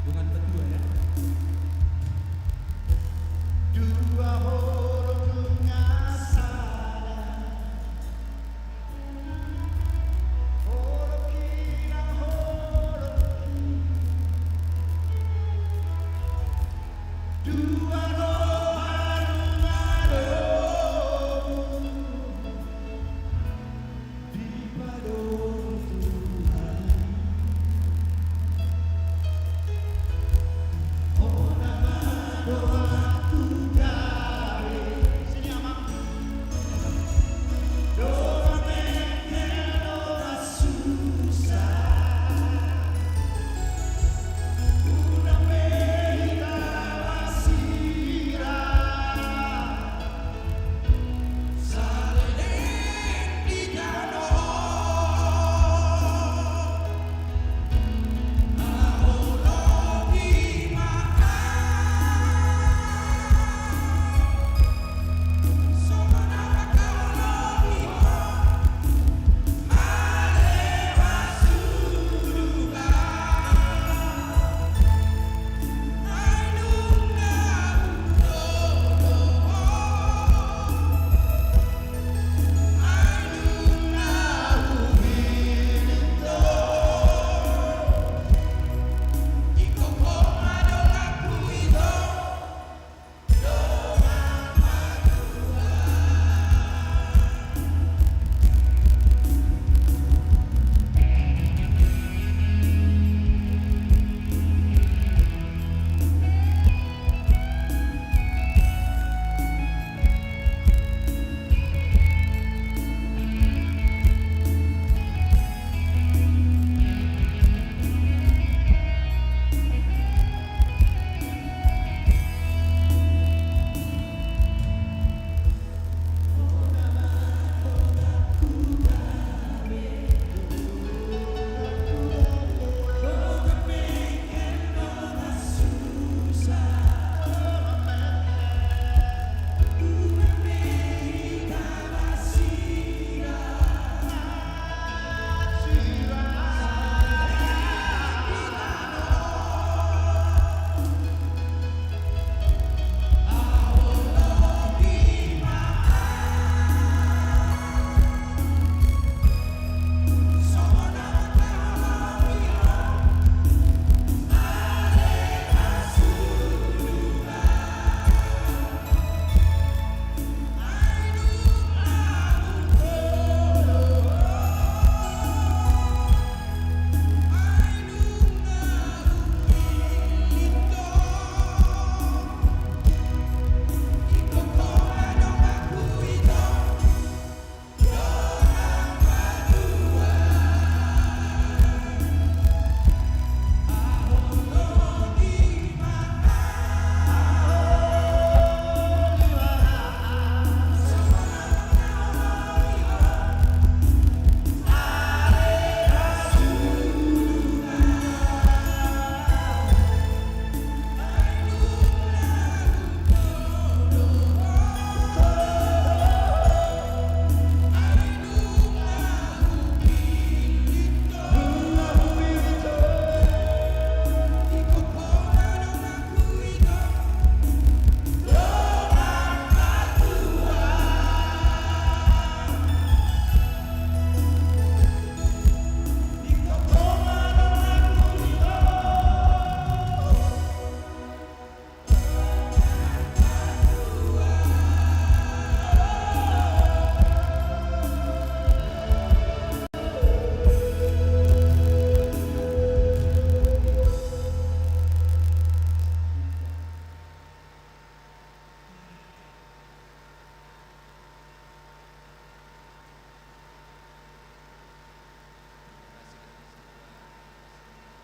Dengan berdua ya. Dua huruf dunga sada. Oh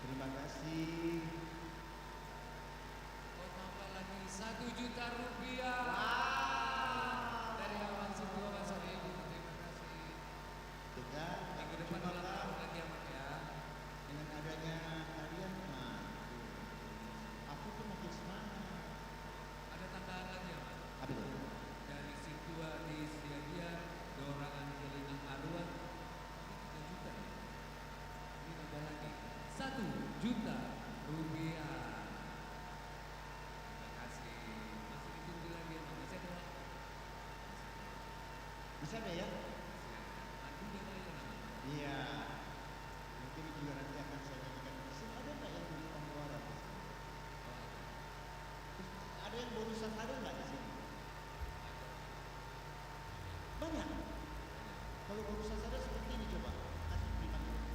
Terima kasih. Oh, tambah lagi 1 juta rupiah. Dari Abang Situa Pasar Ibu. Terima kasih. Dengan Minggu depan ulang tahun lagi ya, Mak ya. dengan adanya kalian, nah, aku tuh makin semangat. Ada tambahan lagi ya, Mak? Apa itu? Dari Situa di Siadia, Dora Angelina Arwan, ini 3 juta ya? Ini tambah lagi 1 juta rupiah. Terima kasih. Masih ditunggu lagi ya, Mak. Masih ada lagi. Bisa deh ya? Aku udah bayar namanya. Iya. Mungkin juga nanti akan saya bagikan di sini. Ada nggak yang beli pengeluaran? Ada yang bonusan ada nggak di sini? Banyak. Kalau bonusan ada seperti ini coba. Kasih terima kasih.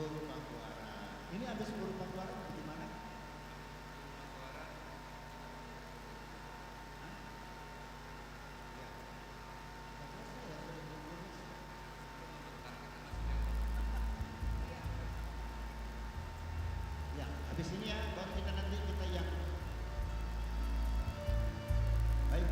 Guru Pakuara. Ini habis Guru Pakuara di mana? Hah? Ya. Nggak selesai ya, belum lulus. Ya, habis ini ya, baru kita nanti kita yang baik.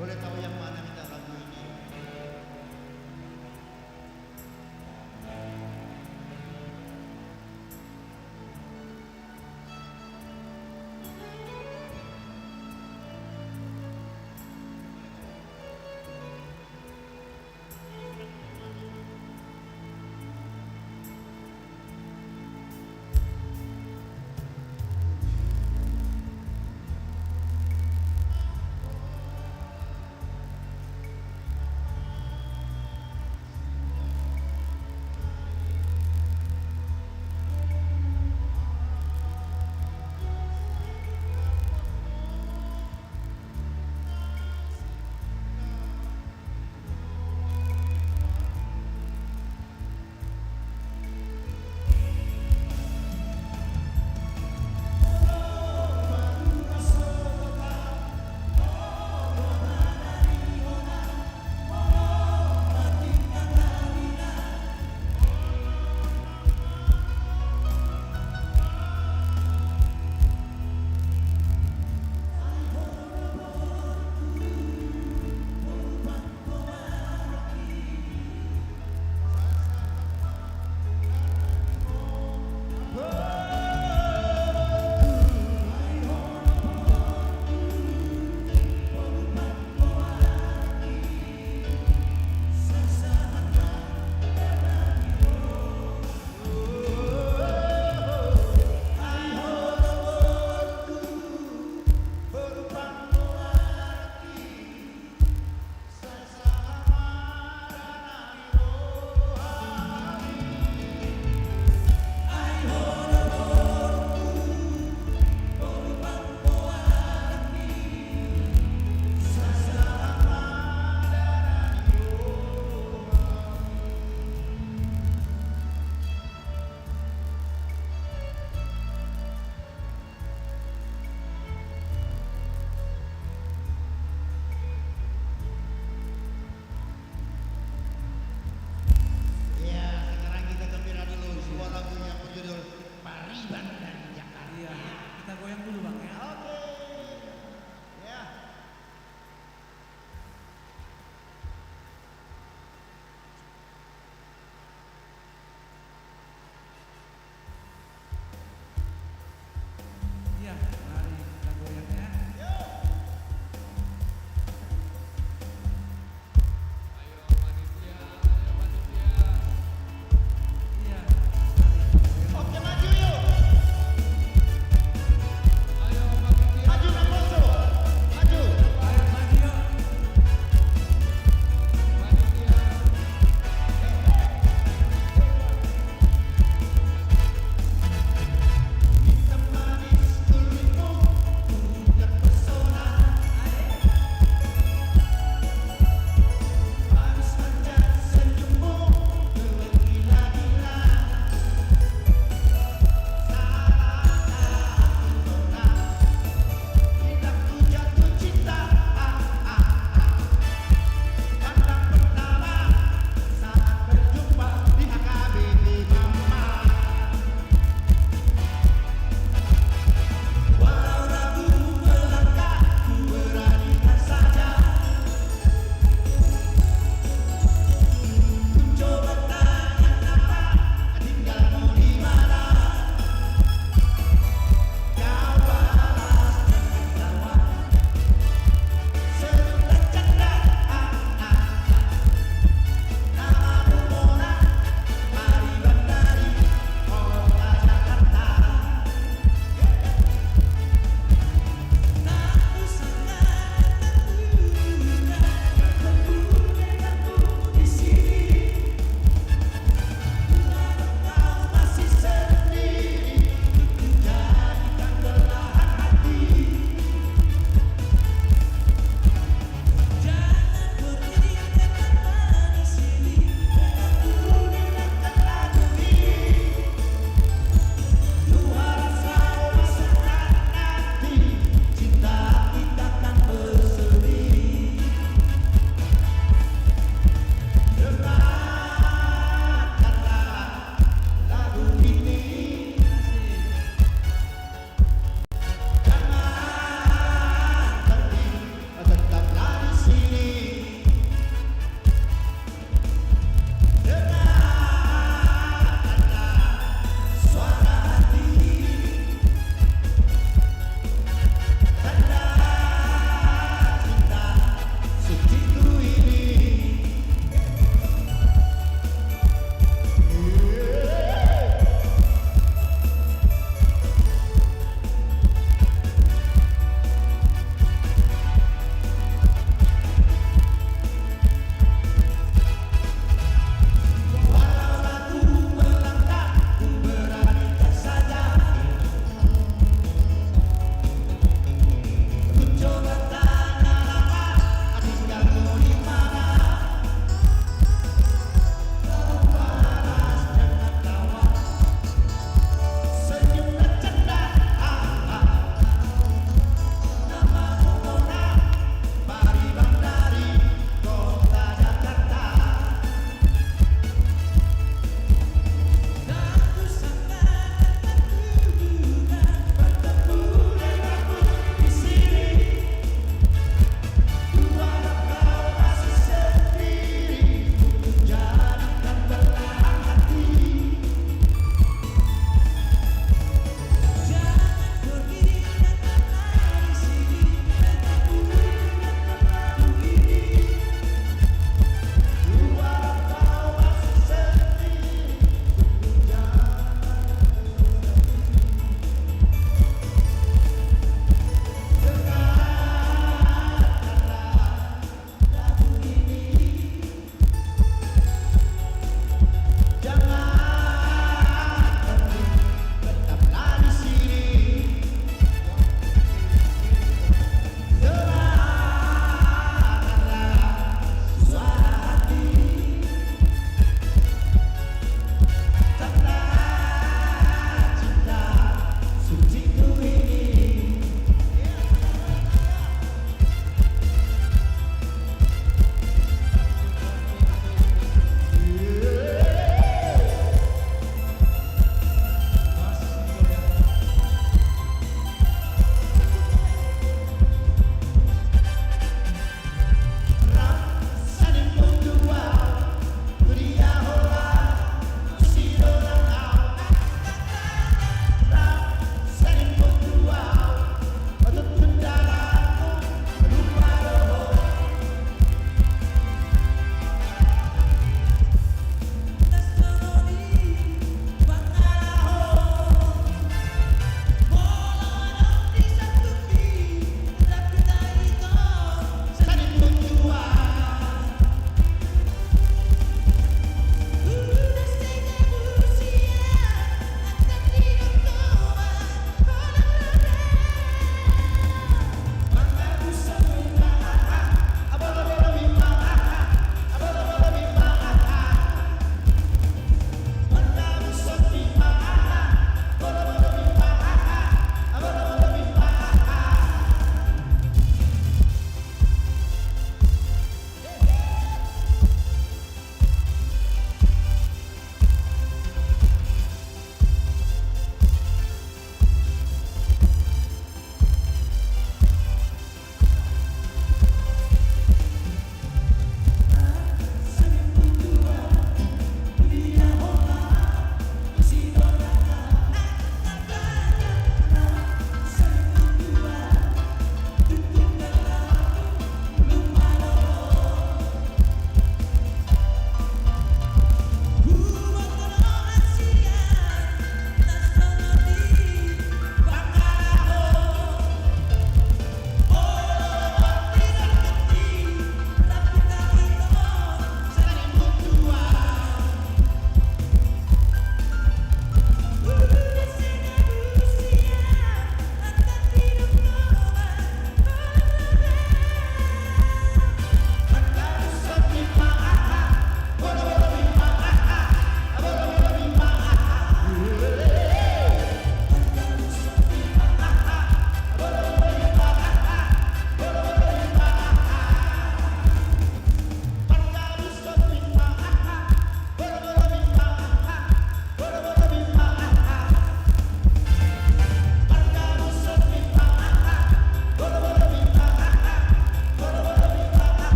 Boleh tahu yang mana minta lagu ini?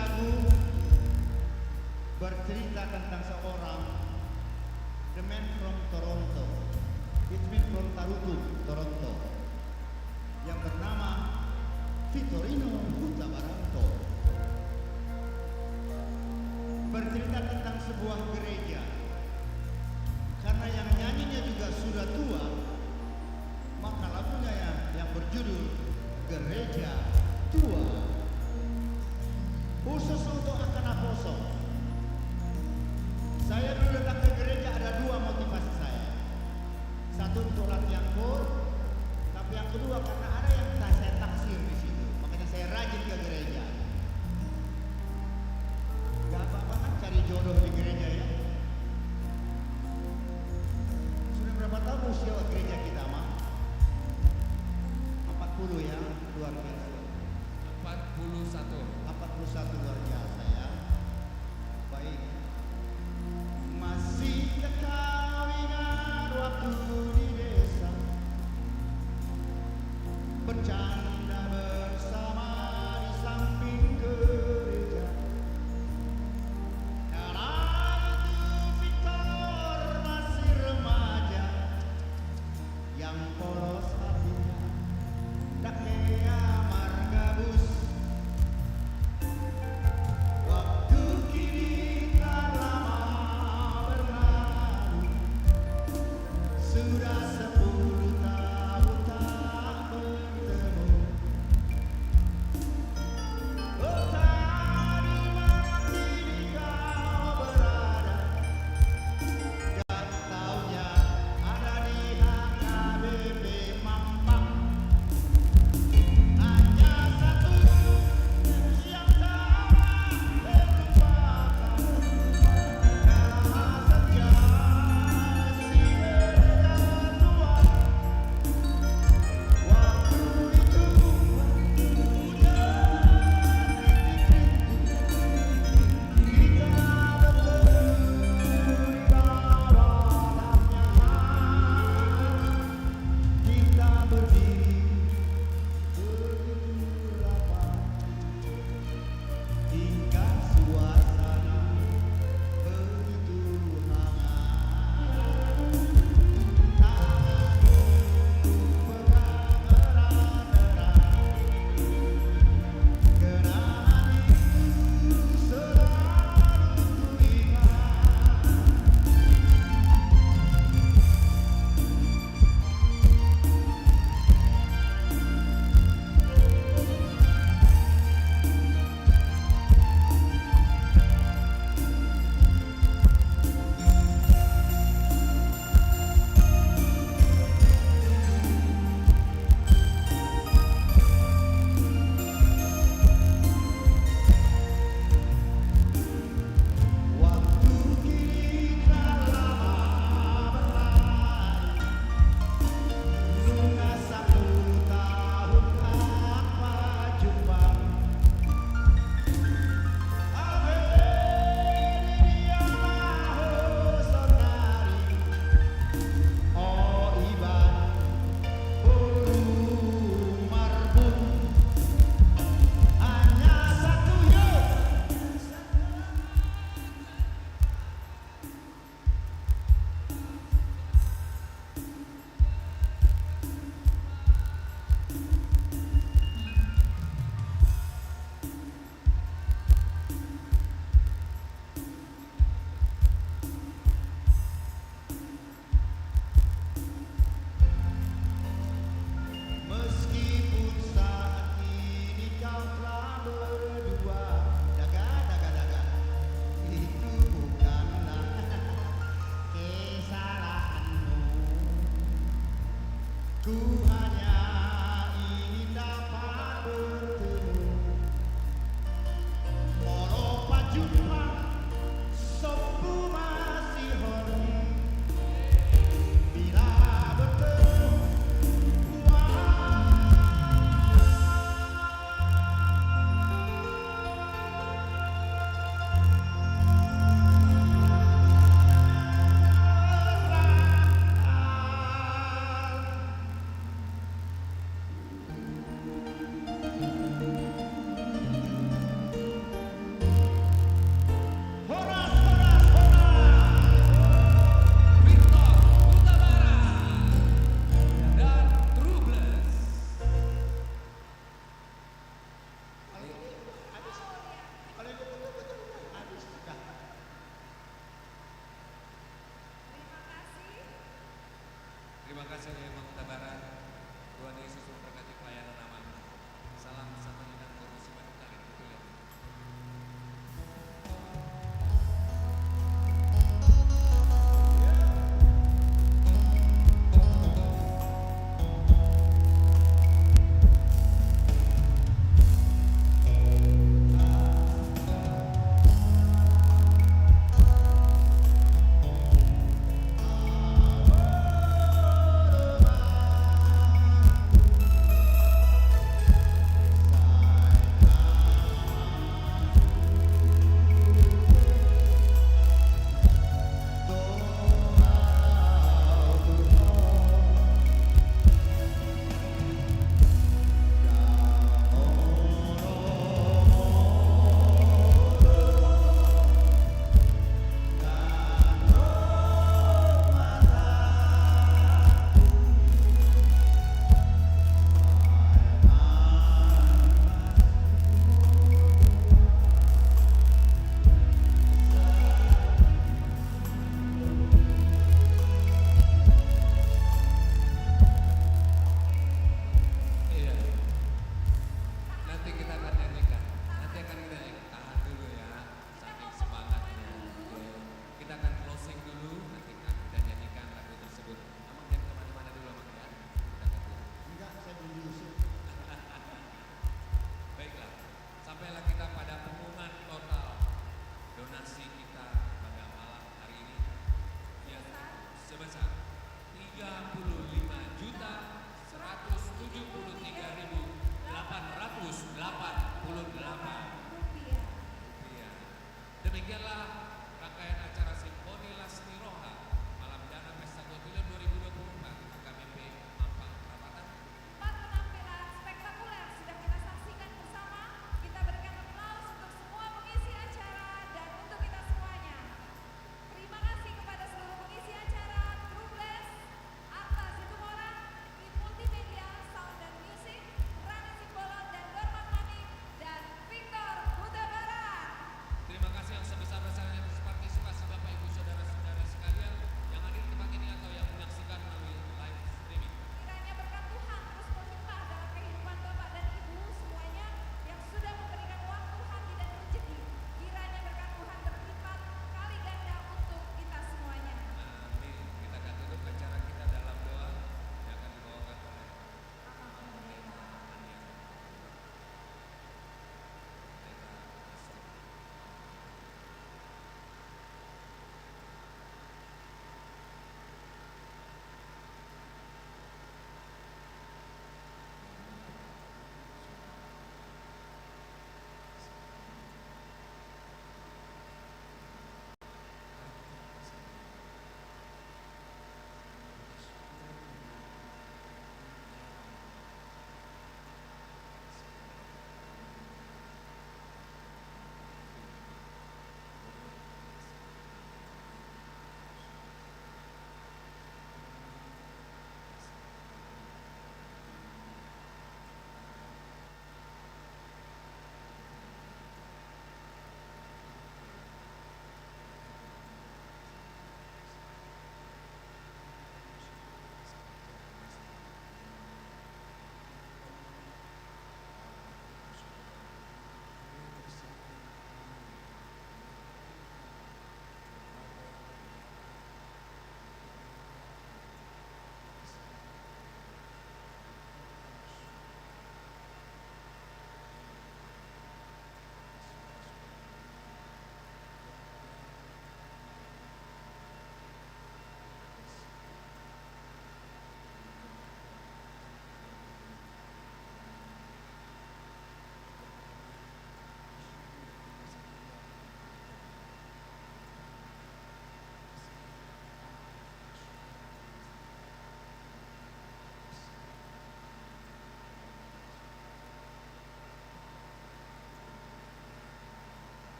lagu bercerita tentang seorang the man from Toronto, it means from Tarutu, Toronto, yang bernama Vitorino Huta Baranto. Bercerita tentang sebuah gereja. Karena yang nyanyinya juga sudah tua, maka lagunya yang berjudul Gereja Tua. Khusus untuk Akan Aposo. Saya dulu datang ke gereja ada dua motivasi saya. Satu untuk latihan kor, tapi yang kedua karena ada yang saya taksir di situ. Makanya saya rajin ke gereja. Gak apa-apa kan cari jodoh di gereja ya. Sudah berapa tahun usia gereja kita mah? 40 ya, luar biasa. 41 luar biasa ya. Baik.